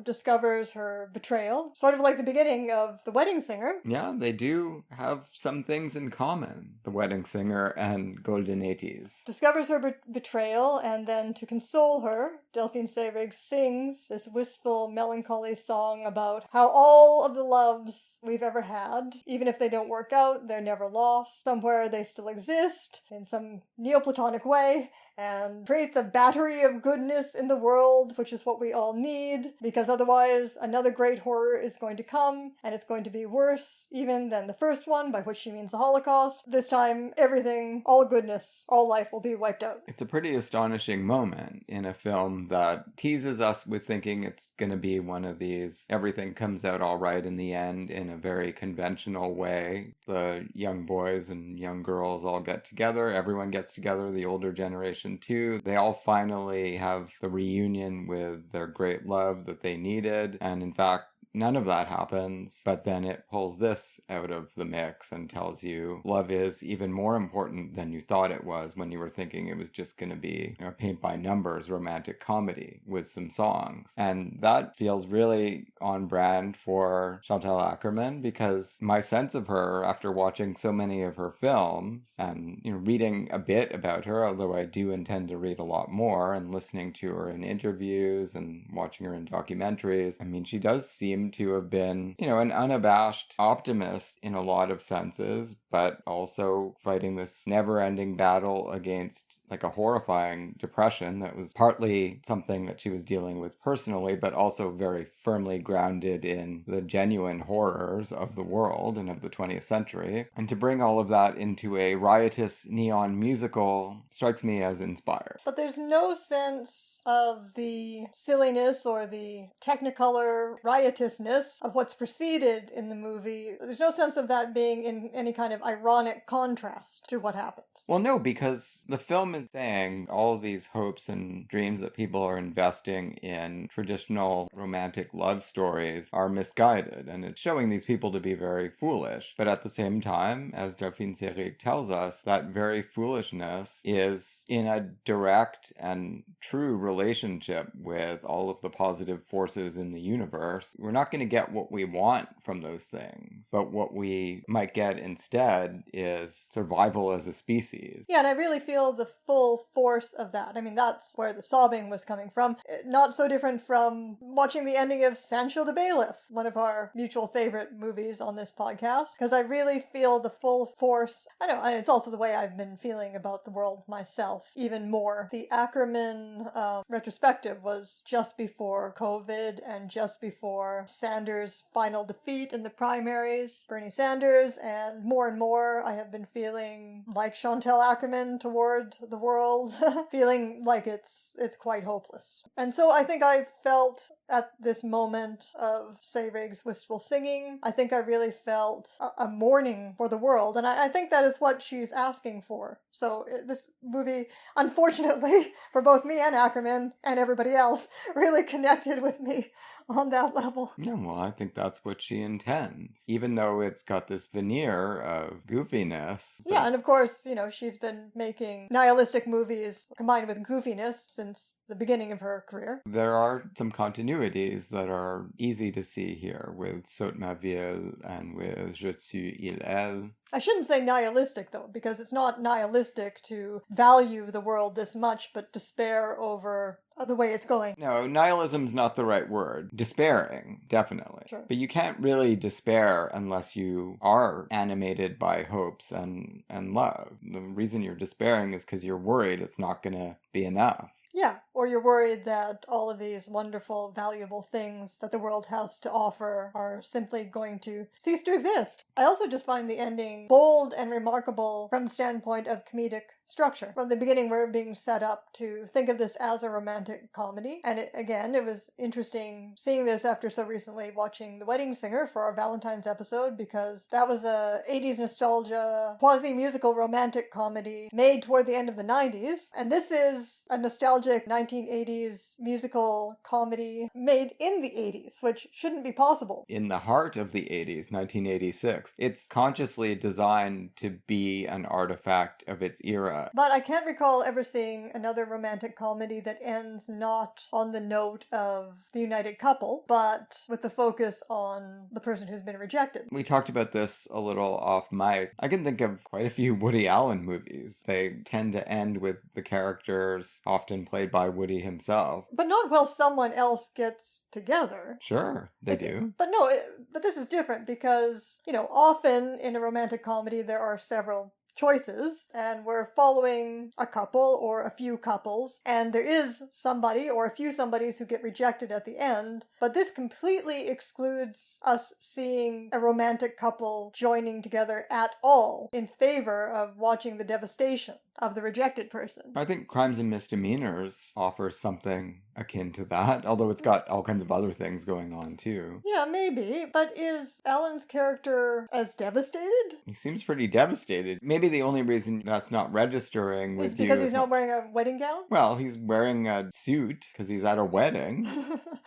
A: discovers her betrayal. Sort of like the beginning of The Wedding Singer.
B: Yeah, they do have some things in common, The Wedding Singer and Golden Eighties.
A: Discovers her betrayal, and then to console her, Delphine Seyrig sings this wistful, melancholy song about how all of the loves we've ever had, even if they don't work out, they're never lost. Somewhere they still exist, in some Neoplatonic way, and create the battery of goodness in the world, which is what we all need, because otherwise another great horror is going to come, and it's going to be worse even than the first one, by which she means the Holocaust. This time, everything, all goodness, all life will be wiped out.
B: It's a pretty astonishing moment in a film that teases us with thinking it's going to be one of these, everything comes out all right in the end in a very conventional way. The young boys and young girls all get together, everyone gets together, the older generation too. They all finally have the reunion with their great love that they needed, and in fact, none of that happens, but then it pulls this out of the mix and tells you love is even more important than you thought it was when you were thinking it was just going to be a paint-by-numbers romantic comedy with some songs. And that feels really on brand for Chantal Akerman, because my sense of her, after watching so many of her films and reading a bit about her, although I do intend to read a lot more, and listening to her in interviews and watching her in documentaries, I mean, she does seem to have been, an unabashed optimist in a lot of senses, but also fighting this never-ending battle against like a horrifying depression that was partly something that she was dealing with personally, but also very firmly grounded in the genuine horrors of the world and of the 20th century. And to bring all of that into a riotous neon musical strikes me as inspired.
A: But there's no sense of the silliness or the technicolor riotousness of what's preceded in the movie. There's no sense of that being in any kind of ironic contrast to what happens.
B: Well, no, because the film is saying all of these hopes and dreams that people are investing in traditional romantic love stories are misguided, and it's showing these people to be very foolish. But at the same time, as Delphine Seyrig tells us, that very foolishness is in a direct and true relationship with all of the positive forces in the universe. We're not going to get what we want from those things, but what we might get instead is survival as a species.
A: Yeah, and I really feel the full force of that. I mean, that's where the sobbing was coming from. Not so different from watching the ending of Sancho the Bailiff, one of our mutual favorite movies on this podcast, because I really feel the full force. I know, and it's also the way I've been feeling about the world myself, even more. The Akerman retrospective was just before COVID and just before Sanders' final defeat in the primaries, Bernie Sanders, and more I have been feeling like Chantal Akerman toward the world, feeling like it's quite hopeless. And so I think I felt at this moment of Seyrig's wistful singing, I think I really felt a mourning for the world, and I think that is what she's asking for. So this movie, unfortunately, for both me and Akerman and everybody else, really connected with me on that level.
B: Yeah, well, I think that's what she intends, even though it's got this veneer of goofiness.
A: Yeah, and of course, she's been making nihilistic movies combined with goofiness since the beginning of her career.
B: There are some continuities that are easy to see here with Saute ma ville and with Je tue il elle.
A: I shouldn't say nihilistic, though, because it's not nihilistic to value the world this much, but despair over the way it's going.
B: No, nihilism's not the right word. Despairing, definitely.
A: Sure.
B: But you can't really despair unless you are animated by hopes and love. The reason you're despairing is because you're worried it's not going to be enough.
A: Yeah, or you're worried that all of these wonderful, valuable things that the world has to offer are simply going to cease to exist. I also just find the ending bold and remarkable from the standpoint of comedic structure. From the beginning, we're being set up to think of this as a romantic comedy. And it was interesting seeing this after so recently watching The Wedding Singer for our Valentine's episode, because that was a 80s nostalgia, quasi-musical romantic comedy made toward the end of the 90s. And this is a nostalgic 1980s musical comedy made in the 80s, which shouldn't be possible.
B: In the heart of the 80s, 1986. It's consciously designed to be an artifact of its era.
A: But I can't recall ever seeing another romantic comedy that ends not on the note of the united couple, but with the focus on the person who's been rejected.
B: We talked about this a little off mic. I can think of quite a few Woody Allen movies. They tend to end with the characters often played by Woody himself.
A: But not while someone else gets together.
B: Sure, they do.
A: But no, but this is different because, often in a romantic comedy there are several choices, and we're following a couple or a few couples, and there is somebody or a few somebodies who get rejected at the end, but this completely excludes us seeing a romantic couple joining together at all in favor of watching the devastation of the rejected person.
B: I think Crimes and Misdemeanors offers something akin to that, although it's got all kinds of other things going on too.
A: Yeah, maybe, but is Alan's character as devastated?
B: He seems pretty devastated. Maybe the only reason that's not registering with
A: is because he's not wearing a wedding gown?
B: Well, he's wearing a suit because he's at a wedding.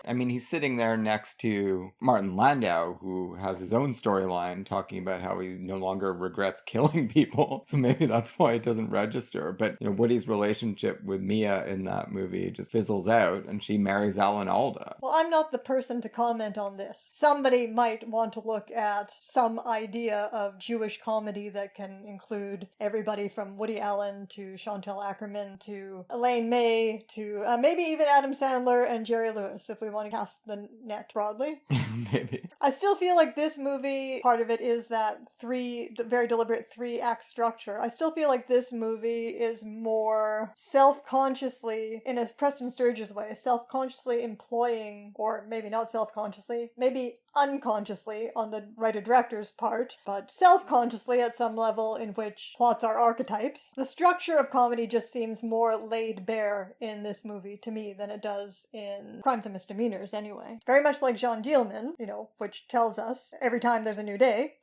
B: I mean, he's sitting there next to Martin Landau, who has his own storyline talking about how he no longer regrets killing people. So maybe that's why it doesn't register. But, Woody's relationship with Mia in that movie just fizzles out and she marries Alan Alda.
A: Well, I'm not the person to comment on this. Somebody might want to look at some idea of Jewish comedy that can include everybody from Woody Allen to Chantal Akerman to Elaine May to maybe even Adam Sandler and Jerry Lewis, if we want to cast the net broadly.
B: Maybe.
A: I still feel like this movie, part of it is that very deliberate 3-act structure. I still feel like this movie is more self-consciously, in a Preston Sturges way, self-consciously employing, or maybe not self-consciously, maybe unconsciously on the writer-director's part, but self-consciously at some level in which plots are archetypes. The structure of comedy just seems more laid bare in this movie to me than it does in Crimes and Misdemeanors anyway. Very much like Jeanne Dielman, which tells us every time there's a new day.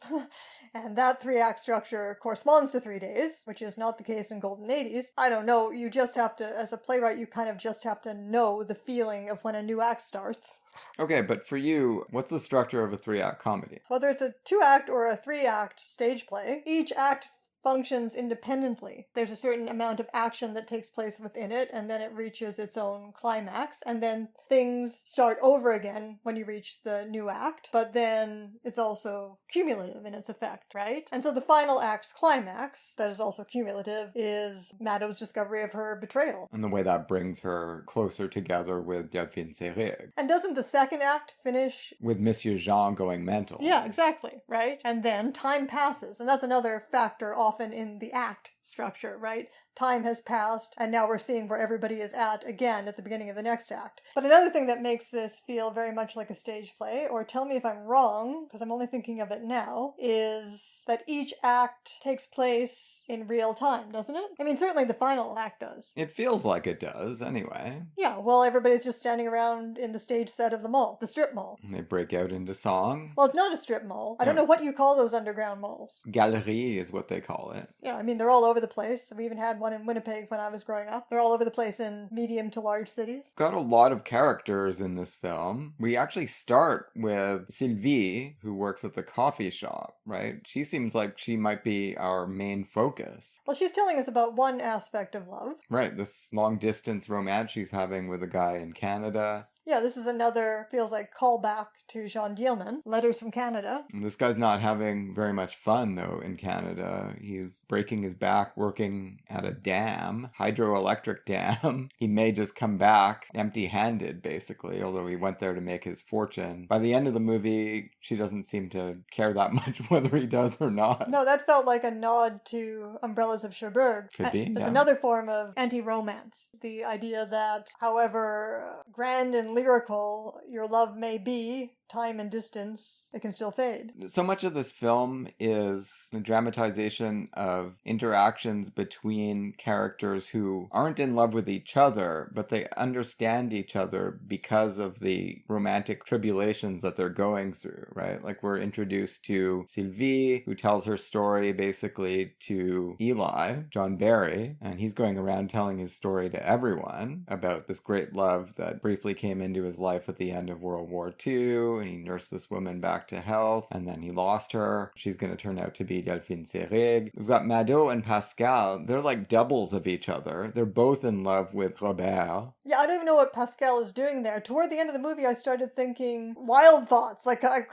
A: And that 3-act structure corresponds to 3 days, which is not the case in Golden Eighties. I don't know, you just have to, as a playwright, you kind of just have to know the feeling of when a new act starts.
B: Okay, but for you, what's the structure of a 3-act comedy?
A: Whether it's a 2-act or a 3-act stage play, each act functions independently. There's a certain amount of action that takes place within it, and then it reaches its own climax, and then things start over again when you reach the new act, but then it's also cumulative in its effect, right? And so the final act's climax, that is also cumulative, is Maddo's discovery of her betrayal.
B: And the way that brings her closer together with Delphine Seyrig.
A: And doesn't the second act finish
B: with Monsieur Jean going mental?
A: Yeah, exactly, right? And then time passes, and that's another factor often in the act structure, right? Time has passed, and now we're seeing where everybody is at again at the beginning of the next act. But another thing that makes this feel very much like a stage play, or tell me if I'm wrong, because I'm only thinking of it now, is that each act takes place in real time, doesn't it? I mean, certainly the final act does.
B: It feels like it does, anyway.
A: Yeah, well, everybody's just standing around in the stage set of the mall, the strip mall.
B: And they break out into song.
A: Well, it's not a strip mall. I don't know what you call those underground malls.
B: Galerie is what they call it.
A: Yeah, I mean, they're all over the place. We even had one in Winnipeg when I was growing up. They're all over the place in medium to large cities.
B: Got a lot of characters in this film. We actually start with Sylvie, who works at the coffee shop, right? She seems like she might be our main focus.
A: Well, she's telling us about one aspect of love.
B: Right, this long-distance romance she's having with a guy in Canada.
A: Yeah, this is another, feels like, callback to Jeanne Dielman, Letters from Canada.
B: And this guy's not having very much fun, though, in Canada. He's breaking his back working at a dam, hydroelectric dam. He may just come back empty-handed, basically, although he went there to make his fortune. By the end of the movie, she doesn't seem to care that much whether he does or not.
A: No, that felt like a nod to Umbrellas of Cherbourg.
B: Could be,
A: It's
B: yeah.
A: another form of anti-romance. The idea that however grand and lyrical your love may be, time and distance, it can still fade.
B: So much of this film is a dramatization of interactions between characters who aren't in love with each other, but they understand each other because of the romantic tribulations that they're going through, right? Like we're introduced to Sylvie, who tells her story basically to Eli, John Barry, and he's going around telling his story to everyone about this great love that briefly came into his life at the end of World War II, and he nursed this woman back to health, and then he lost her. She's going to turn out to be Delphine Seyrig. We've got Mado and Pascal. They're like doubles of each other. They're both in love with Robert.
A: Yeah, I don't even know what Pascal is doing there. Toward the end of the movie, I started thinking wild thoughts. Like, I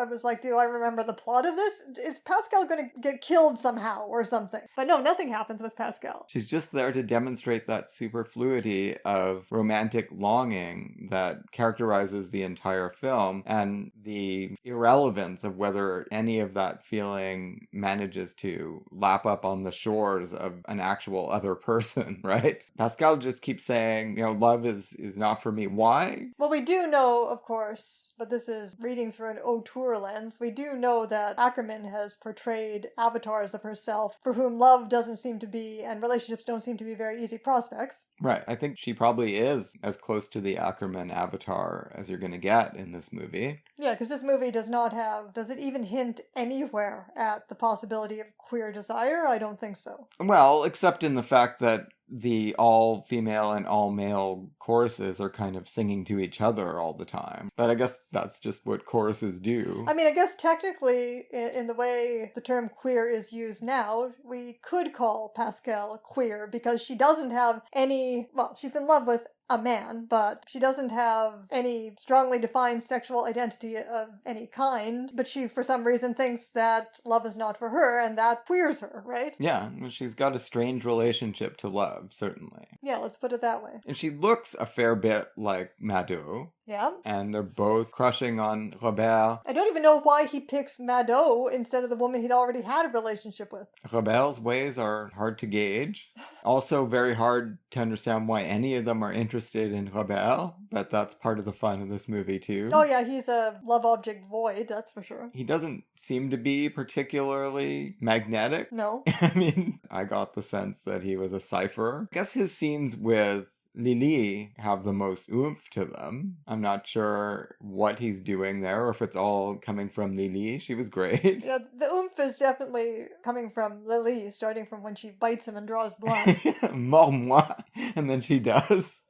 A: was like, do I remember the plot of this? Is Pascal going to get killed somehow or something? But no, nothing happens with Pascal.
B: She's just there to demonstrate that superfluity of romantic longing that characterizes the entire film, and the irrelevance of whether any of that feeling manages to lap up on the shores of an actual other person, right? Pascal just keeps saying, love is not for me. Why?
A: Well, we do know, of course, but this is reading through an auteur lens, we do know that Akerman has portrayed avatars of herself for whom love doesn't seem to be, and relationships don't seem to be very easy prospects.
B: Right. I think she probably is as close to the Akerman avatar as you're going to get in this movie.
A: Yeah, because this movie does it even hint anywhere at the possibility of queer desire? I don't think so.
B: Well, except in the fact that the all-female and all-male choruses are kind of singing to each other all the time. But I guess that's just what choruses do.
A: I mean, I guess technically, in the way the term queer is used now, we could call Pascal queer because she doesn't have any, well, she's in love with a man, but she doesn't have any strongly defined sexual identity of any kind, but she for some reason thinks that love is not for her, and that queers her, right?
B: Yeah, she's got a strange relationship to love, certainly.
A: Yeah, let's put it that way.
B: And she looks a fair bit like Mado.
A: Yeah.
B: And they're both crushing on Robert.
A: I don't even know why he picks Mado instead of the woman he'd already had a relationship with.
B: Robert's ways are hard to gauge. Also very hard to understand why any of them are interested in Robert, but that's part of the fun of this movie too.
A: Oh yeah, he's a love object void, that's for sure.
B: He doesn't seem to be particularly magnetic.
A: No.
B: I mean, I got the sense that he was a cipher. I guess his scenes with Lily have the most oomph to them. I'm not sure what he's doing there or if it's all coming from Lily. She was great.
A: Yeah, the oomph is definitely coming from Lily, starting from when she bites him and draws blood.
B: Mors-moi. And then she does.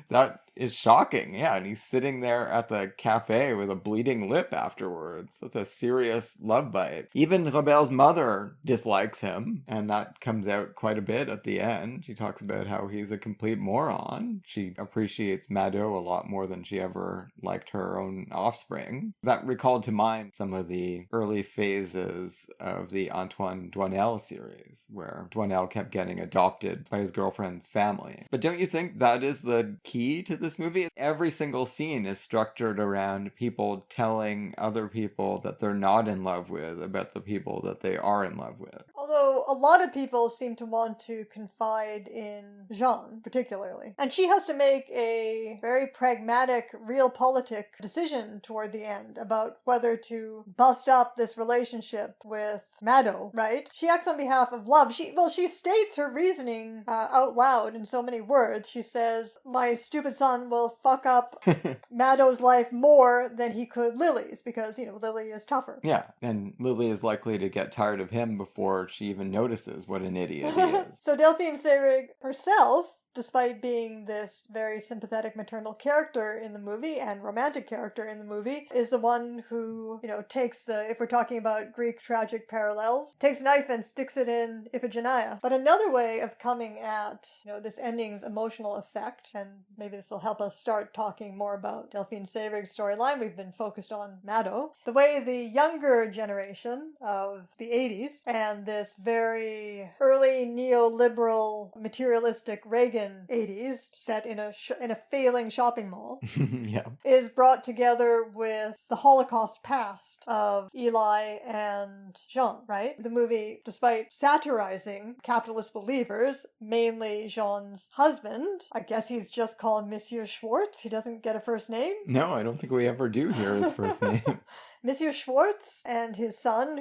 B: That is shocking. Yeah, and he's sitting there at the cafe with a bleeding lip afterwards. That's a serious love bite. Even Robert's mother dislikes him, and that comes out quite a bit at the end. She talks about how he's a complete moron. She appreciates Mado a lot more than she ever liked her own offspring. That recalled to mind some of the early phases of the Antoine Doinel series, where Doinel kept getting adopted by his girlfriend's family. But don't you think that is the key to this movie? Every single scene is structured around people telling other people that they're not in love with about the people that they are in love with.
A: Although a lot of people seem to want to confide in Jeanne, particularly. And she has to make a very pragmatic, realpolitik decision toward the end about whether to bust up this relationship with Mado, right? She acts on behalf of love. She states her reasoning out loud in so many words. She says, my stupid son will fuck up Mado's life more than he could Lily's, because, Lily is tougher.
B: Yeah, and Lily is likely to get tired of him before she even notices what an idiot he is.
A: So Delphine Seyrig herself, despite being this very sympathetic maternal character in the movie and romantic character in the movie, is the one who, takes if we're talking about Greek tragic parallels, takes a knife and sticks it in Iphigenia. But another way of coming at, this ending's emotional effect, and maybe this will help us start talking more about Delphine Seyrig's storyline. We've been focused on Mado. The way the younger generation of the 80s and this very early neoliberal materialistic Reagan 80s, set in a failing shopping mall,
B: yeah,
A: is brought together with the Holocaust past of Eli and Jeanne, right? The movie, despite satirizing capitalist believers, mainly Jeanne's husband, I guess he's just called Monsieur Schwartz. He doesn't get a first name.
B: No, I don't think we ever do hear his first name.
A: Monsieur Schwartz and his son,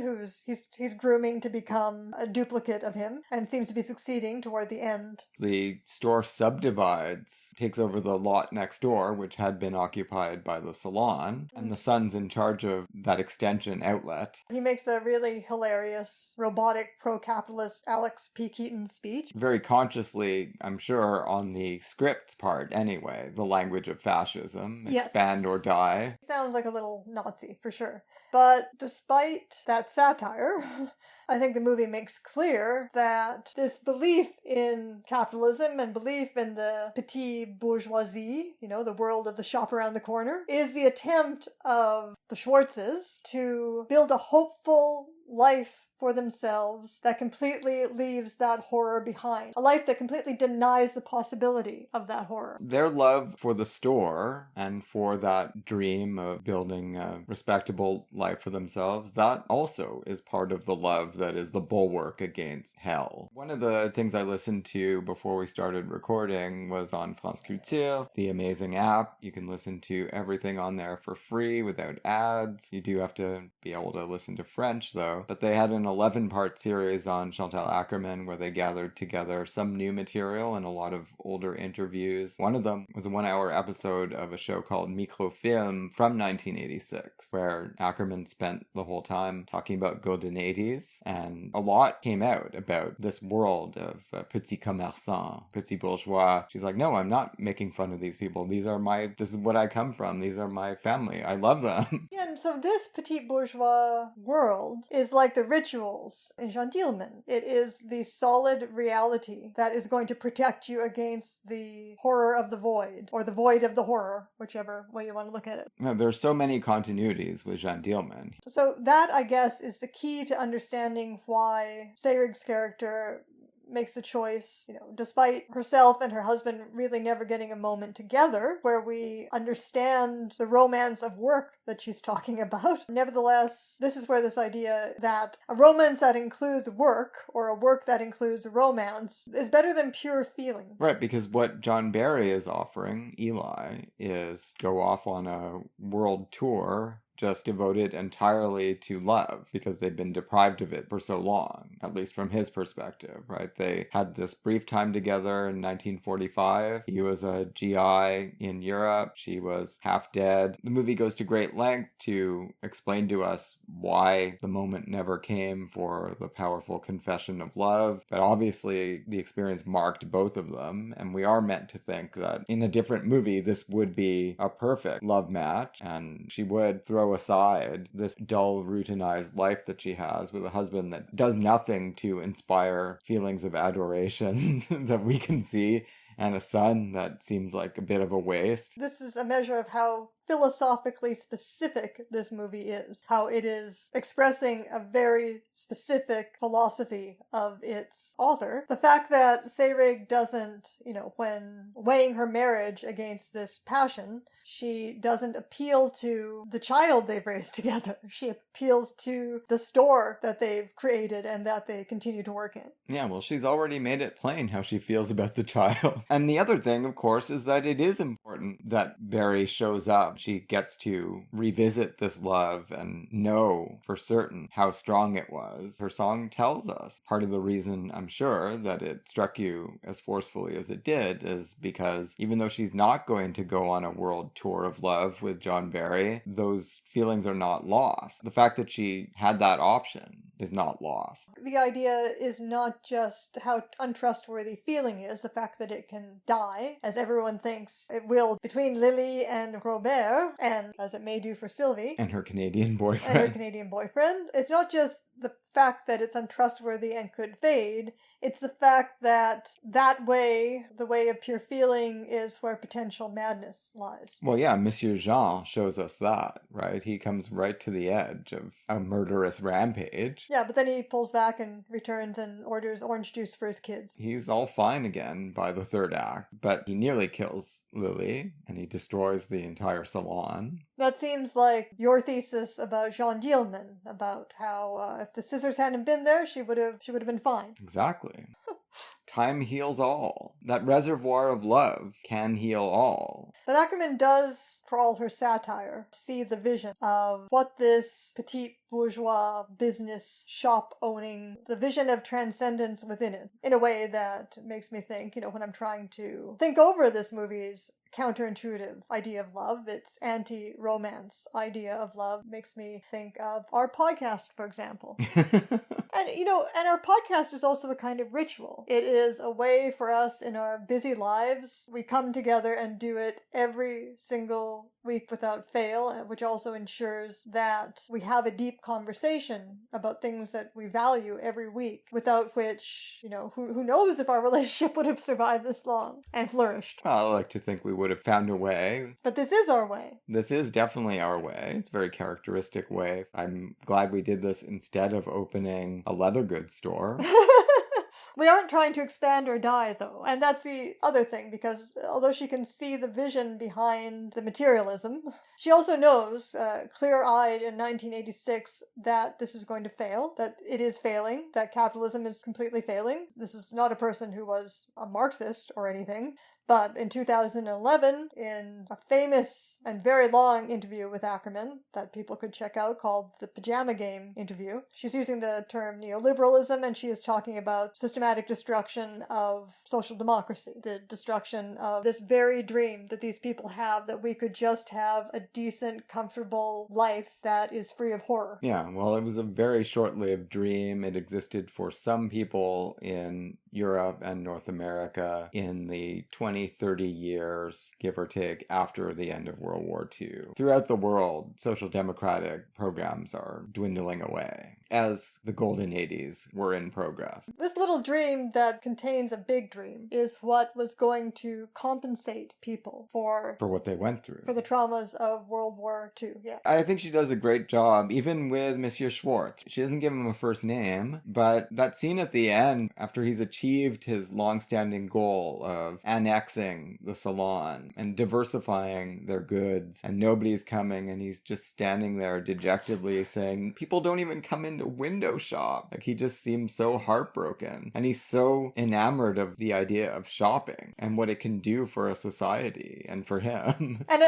A: he's grooming to become a duplicate of him, and seems to be succeeding toward the end.
B: The store subdivides, takes over the lot next door, which had been occupied by the salon, and the son's in charge of that extension outlet.
A: He makes a really hilarious, robotic, pro-capitalist Alex P. Keaton speech.
B: Very consciously, I'm sure, on the script's part anyway, the language of fascism, expand or die.
A: Sounds like a little Nazi, for sure. But despite that satire, I think the movie makes clear that this belief in capitalism and belief in the petite bourgeoisie, the world of the shop around the corner, is the attempt of the Schwartzes to build a hopeful life for themselves that completely leaves that horror behind. A life that completely denies the possibility of that horror.
B: Their love for the store and for that dream of building a respectable life for themselves, that also is part of the love that is the bulwark against hell. One of the things I listened to before we started recording was on France Culture, the amazing app. You can listen to everything on there for free without ads. You do have to be able to listen to French though. But they had an 11-part series on Chantal Akerman where they gathered together some new material and a lot of older interviews. One of them was a 1-hour episode of a show called Microfilm from 1986, where Akerman spent the whole time talking about Golden Eighties, and a lot came out about this world of petit commerçant, petit bourgeois. She's like, no, I'm not making fun of these people. This is what I come from. These are my family. I love them.
A: Yeah, and so this petit bourgeois world is like the rituals in Jeanne Dielman. It is the solid reality that is going to protect you against the horror of the void, or the void of the horror, whichever way you want to look at it.
B: Well, there's so many continuities with Jeanne Dielman.
A: So that, I guess, is the key to understanding why Seyrig's character makes the choice, despite herself and her husband really never getting a moment together, where we understand the romance of work that she's talking about. Nevertheless, this is where this idea that a romance that includes work, or a work that includes romance, is better than pure feeling.
B: Right, because what John Barry is offering, Eli, is go off on a world tour just devoted entirely to love because they've been deprived of it for so long, at least from his perspective, right? They had this brief time together in 1945. He was a GI in Europe. She was half dead. The movie goes to great length to explain to us why the moment never came for the powerful confession of love. But obviously, the experience marked both of them, and we are meant to think that in a different movie, this would be a perfect love match, and she would throw aside this dull, routinized life that she has with a husband that does nothing to inspire feelings of adoration that we can see, and a son that seems like a bit of a waste.
A: This is a measure of how philosophically specific this movie is, how it is expressing a very specific philosophy of its author. The fact that Seyrig doesn't, when weighing her marriage against this passion, she doesn't appeal to the child they've raised together. She appeals to the store that they've created and that they continue to work in.
B: Yeah, well, she's already made it plain how she feels about the child. And the other thing, of course, is that it is important that Barry shows up. She gets to revisit this love and know for certain how strong it was. Her song tells us. Part of the reason, I'm sure, that it struck you as forcefully as it did is because even though she's not going to go on a world tour of love with John Barry, those feelings are not lost. The fact that she had that option is not lost.
A: The idea is not just how untrustworthy feeling is, the fact that it can die, as everyone thinks it will between Lily and Robert, and as it may do for Sylvie.
B: And her Canadian boyfriend.
A: It's not just the fact that it's untrustworthy and could fade, it's the fact that the way of pure feeling is where potential madness lies.
B: Well, yeah, Monsieur Jean shows us that, right? He comes right to the edge of a murderous rampage.
A: Yeah, but then he pulls back and returns and orders orange juice for his kids.
B: He's all fine again by the third act, but he nearly kills Lily, and he destroys the entire salon.
A: That seems like your thesis about Jeanne Dielman, about how if the scissors hadn't been there, she would have been fine.
B: Exactly. Time heals all. That reservoir of love can heal all.
A: But Akerman does, for all her satire, see the vision of what this petite bourgeois business shop owning, the vision of transcendence within it, in a way that makes me think, when I'm trying to think over this movie's counterintuitive idea of love, its anti-romance idea of love, makes me think of our podcast, for example. And our podcast is also a kind of ritual. It is a way for us in our busy lives. We come together and do it every single week without fail, which also ensures that we have a deep conversation about things that we value every week, without which, who knows if our relationship would have survived this long and flourished.
B: I like to think we would have found a way.
A: But this is our way.
B: This is definitely our way. It's a very characteristic way. I'm glad we did this instead of opening a leather goods store.
A: We aren't trying to expand or die, though. And that's the other thing, because although she can see the vision behind the materialism, she also knows, clear-eyed in 1986, that this is going to fail, that it is failing, that capitalism is completely failing. This is not a person who was a Marxist or anything. But in 2011, in a famous and very long interview with Akerman that people could check out called the Pajama Game interview, she's using the term neoliberalism, and she is talking about systematic destruction of social democracy, the destruction of this very dream that these people have, that we could just have a decent, comfortable life that is free of horror.
B: Yeah, well, it was a very short-lived dream. It existed for some people in Europe and North America in the 20-30 years, give or take, after the end of World War II. Throughout the world, social democratic programs are dwindling away as the Golden Eighties were in progress.
A: This little dream that contains a big dream is what was going to compensate people for
B: what they went through.
A: For the traumas of World War II, yeah.
B: I think she does a great job, even with Monsieur Schwartz. She doesn't give him a first name, but that scene at the end, after he's achieved achieved his long-standing goal of annexing the salon and diversifying their goods, and nobody's coming, and he's just standing there dejectedly saying, people don't even come in to window shop. Like, he just seems so heartbroken, and he's so enamored of the idea of shopping and what it can do for a society and for him.
A: And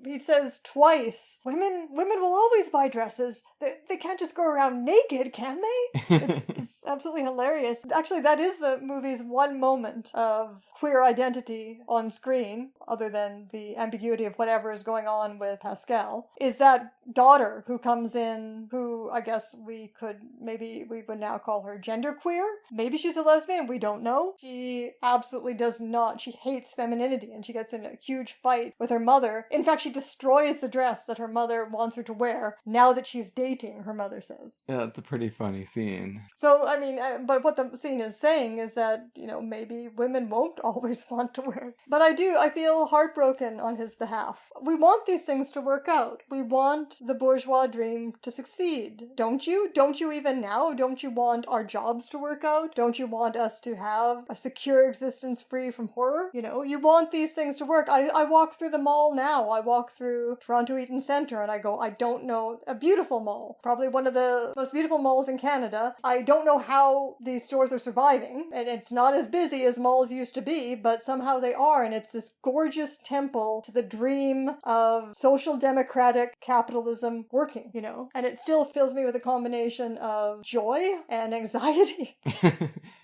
A: he says twice, women will always buy dresses. They can't just go around naked, can they? It's absolutely hilarious. Actually, that is the movie's one moment of queer identity on screen, other than the ambiguity of whatever is going on with Pascal, is that daughter who comes in, who I guess we would now call her genderqueer. Maybe she's a lesbian, we don't know. She absolutely does not. She hates femininity, and she gets in a huge fight with her mother. In fact, she destroys the dress that her mother wants her to wear now that she's dating, her mother says.
B: Yeah, it's a pretty funny scene.
A: So, I mean, but what the scene is saying is that, maybe women won't always want to wear. But I feel heartbroken on his behalf. We want these things to work out. We want the bourgeois dream to succeed. Don't you? Don't you even now? Don't you want our jobs to work out? Don't you want us to have a secure existence free from horror? You want these things to work. I walk through the mall now. I walk through Toronto Eaton Centre and I go, I don't know, a beautiful mall. Probably one of the most beautiful malls in Canada. I don't know how these stores are surviving, and it's not as busy as malls used to be, but somehow they are, and it's this gorgeous temple to the dream of social democratic capitalism working, and it still fills me with a combination of joy and anxiety.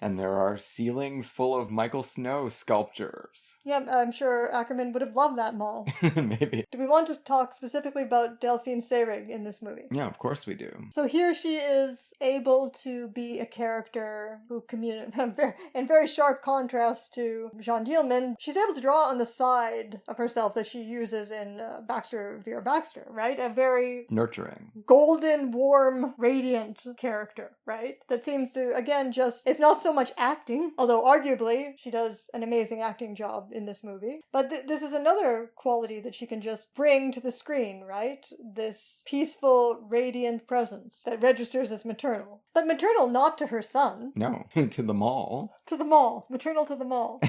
B: And there are ceilings full of Michael Snow sculptures.
A: Yeah, I'm sure Akerman would have loved that mall.
B: Maybe.
A: Do we want to talk specifically about Delphine Seyrig in this movie?
B: Yeah, of course we do.
A: So here she is able to be a character who in very sharp contrast to Jeanne Dielman, she's able to draw on the side of herself that she uses in Baxter v. Baxter, right? A very
B: nurturing,
A: golden, warm, radiant character, right? That seems to, again, it's not so much acting, although arguably she does an amazing acting job in this movie. But this is another quality that she can just bring to the screen, right? This peaceful, radiant presence that registers as maternal. But maternal not to her son.
B: No, to the mall.
A: To the mall. Maternal to the mall.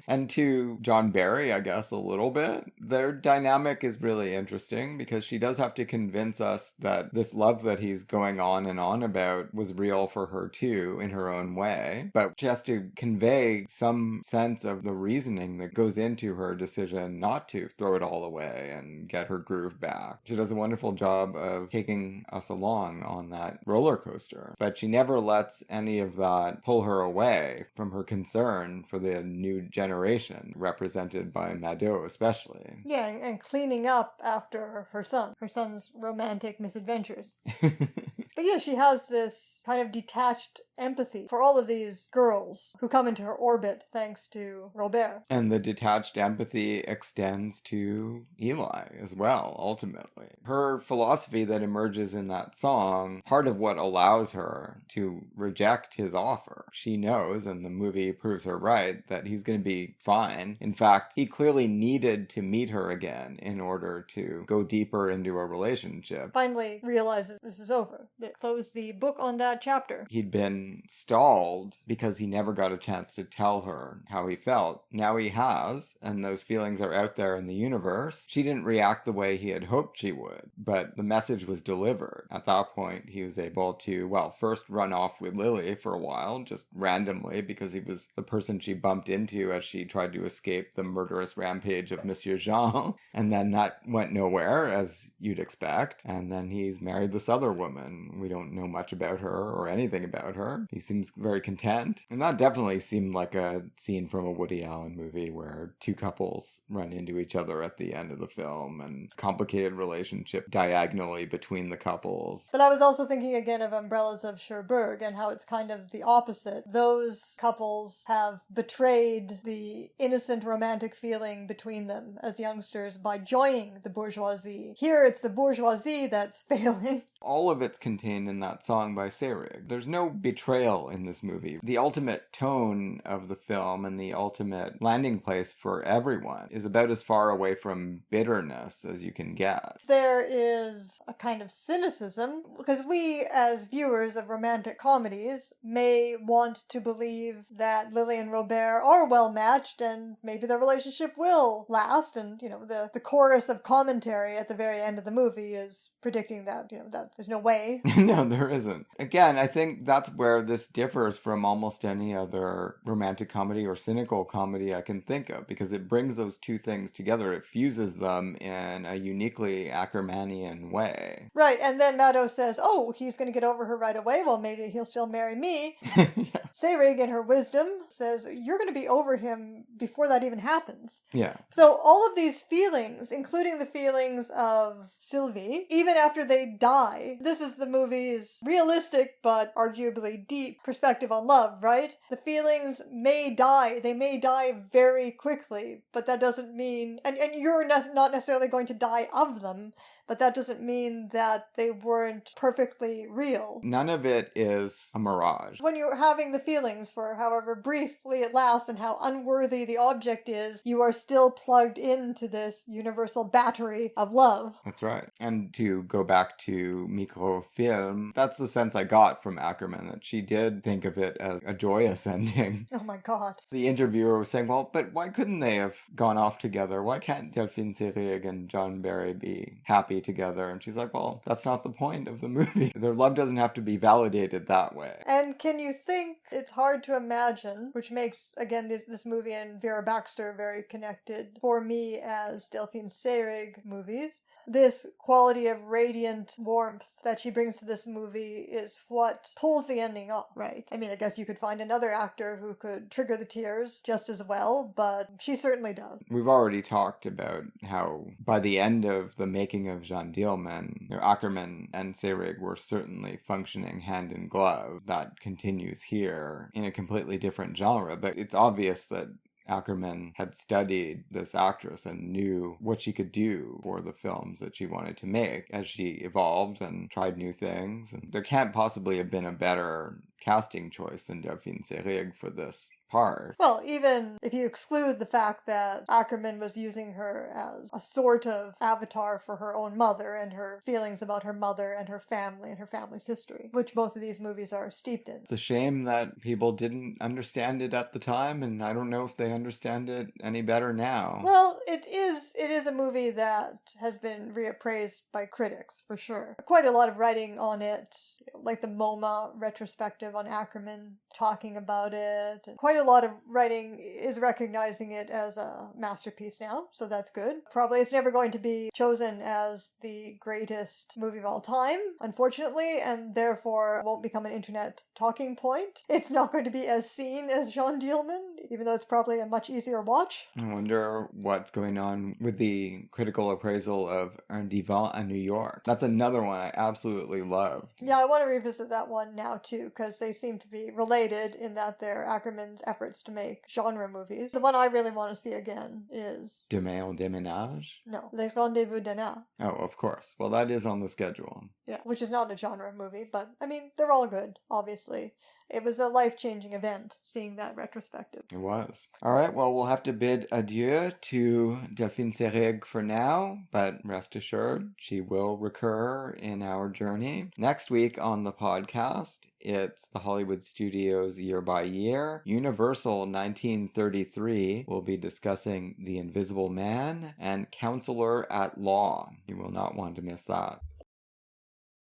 B: And to John Barry, I guess, a little bit. Their dynamic is really interesting because she does have to convince us that this love that he's going on and on about was real for her too, in her own way. But she has to convey some sense of the reasoning that goes into her decision not to throw it all away and get her groove back. She does a wonderful job of taking us along on that roller coaster. But she never lets any of that pull her away from her concern for the new generation, represented by Mado especially.
A: Yeah, and cleaning up after her son's romantic misadventures. But yeah, she has this kind of detached empathy for all of these girls who come into her orbit thanks to Robert.
B: And the detached empathy extends to Eli as well, ultimately. Her philosophy that emerges in that song, part of what allows her to reject his offer. She knows, and the movie proves her right, that he's going to be fine. In fact, he clearly needed to meet her again in order to go deeper into a relationship.
A: Finally realizes this is over. They close the book on that chapter.
B: He'd been stalled because he never got a chance to tell her how he felt. Now he has, and those feelings are out there in the universe. She didn't react the way he had hoped she would, but the message was delivered. At that point, he was able to, first run off with Lily for a while, just randomly, because he was the person she bumped into as she tried to escape the murderous rampage of Monsieur Jean, and then that went nowhere, as you'd expect, and then he's married this other woman. We don't know much about her or anything about her. He seems very content. And that definitely seemed like a scene from a Woody Allen movie where two couples run into each other at the end of the film and complicated relationship diagonally between the couples.
A: But I was also thinking again of Umbrellas of Cherbourg and how it's kind of the opposite. Those couples have betrayed the innocent romantic feeling between them as youngsters by joining the bourgeoisie. Here it's the bourgeoisie that's failing.
B: All of it's contained in that song by Seyrig. There's no betrayal betrayal in this movie. The ultimate tone of the film and the ultimate landing place for everyone is about as far away from bitterness as you can get.
A: There is a kind of cynicism, because we, as viewers of romantic comedies, may want to believe that Lily and Robert are well matched and maybe their relationship will last. And, the chorus of commentary at the very end of the movie is predicting that, that there's no way.
B: No, there isn't. Again, I think that's where this differs from almost any other romantic comedy or cynical comedy I can think of, because it brings those two things together. It fuses them in a uniquely Akermanian way.
A: Right, and then Maddow says, oh, he's going to get over her right away. Well, maybe he'll still marry me.
B: Yeah.
A: Seyrig, in her wisdom, says, you're going to be over him before that even happens.
B: Yeah.
A: So all of these feelings, including the feelings of Sylvie, even after they die, this is the movie's realistic but arguably deep perspective on love, right? The feelings may die. They may die very quickly, but that doesn't mean... And you're not necessarily going to die of them, but that doesn't mean that they weren't perfectly real.
B: None of it is a mirage.
A: When you're having the feelings for however briefly it lasts and how unworthy the object is, you are still plugged into this universal battery of love.
B: That's right. And to go back to microfilm, that's the sense I got from Akerman, that she did think of it as a joyous ending.
A: Oh my god.
B: The interviewer was saying, well, but why couldn't they have gone off together? Why can't Delphine Seyrig and John Barry be happy together? And she's like, well, that's not the point of the movie. Their love doesn't have to be validated that way.
A: And can you think, it's hard to imagine, which makes, again, this movie and Vera Baxter very connected for me as Delphine Seyrig movies. This quality of radiant warmth that she brings to this movie is what pulls the ending off, right? I mean, I guess you could find another actor who could trigger the tears just as well, but she certainly does.
B: We've already talked about how by the end of the making of Jeanne Dielman, Akerman and Seyrig were certainly functioning hand in glove. That continues here in a completely different genre, but it's obvious that Akerman had studied this actress and knew what she could do for the films that she wanted to make as she evolved and tried new things. And there can't possibly have been a better casting choice than Delphine Seyrig for this part.
A: Well, even if you exclude the fact that Akerman was using her as a sort of avatar for her own mother and her feelings about her mother and her family and her family's history, which both of these movies are steeped in.
B: It's a shame that people didn't understand it at the time, and I don't know if they understand it any better now.
A: Well, it is a movie that has been reappraised by critics, for sure. Quite a lot of writing on it, like the MoMA retrospective on Akerman talking about it. Quite a lot of writing is recognizing it as a masterpiece now, so that's good. Probably it's never going to be chosen as the greatest movie of all time, unfortunately, and therefore won't become an internet talking point. It's not going to be as seen as Jeanne Dielman, even though it's probably a much easier watch.
B: I wonder what's going on with the critical appraisal of Un Divan à New York. That's another one I absolutely loved.
A: Yeah, I want to revisit that one now too, because they seem to be related in that they're Akerman's efforts to make genre movies. The one I really want to see again is...
B: Demain on déménage?
A: No, Les Rendez-vous d'Anna.
B: Oh, of course. Well, that is on the schedule.
A: Yeah, which is not a genre movie, but I mean, they're all good, obviously. It was a life-changing event, seeing that retrospective.
B: It was. All right, well, we'll have to bid adieu to Delphine Seyrig for now, but rest assured, she will recur in our journey. Next week on the podcast, it's the Hollywood Studios Year by Year. Universal 1933 will be discussing The Invisible Man and Counselor at Law. You will not want to miss that.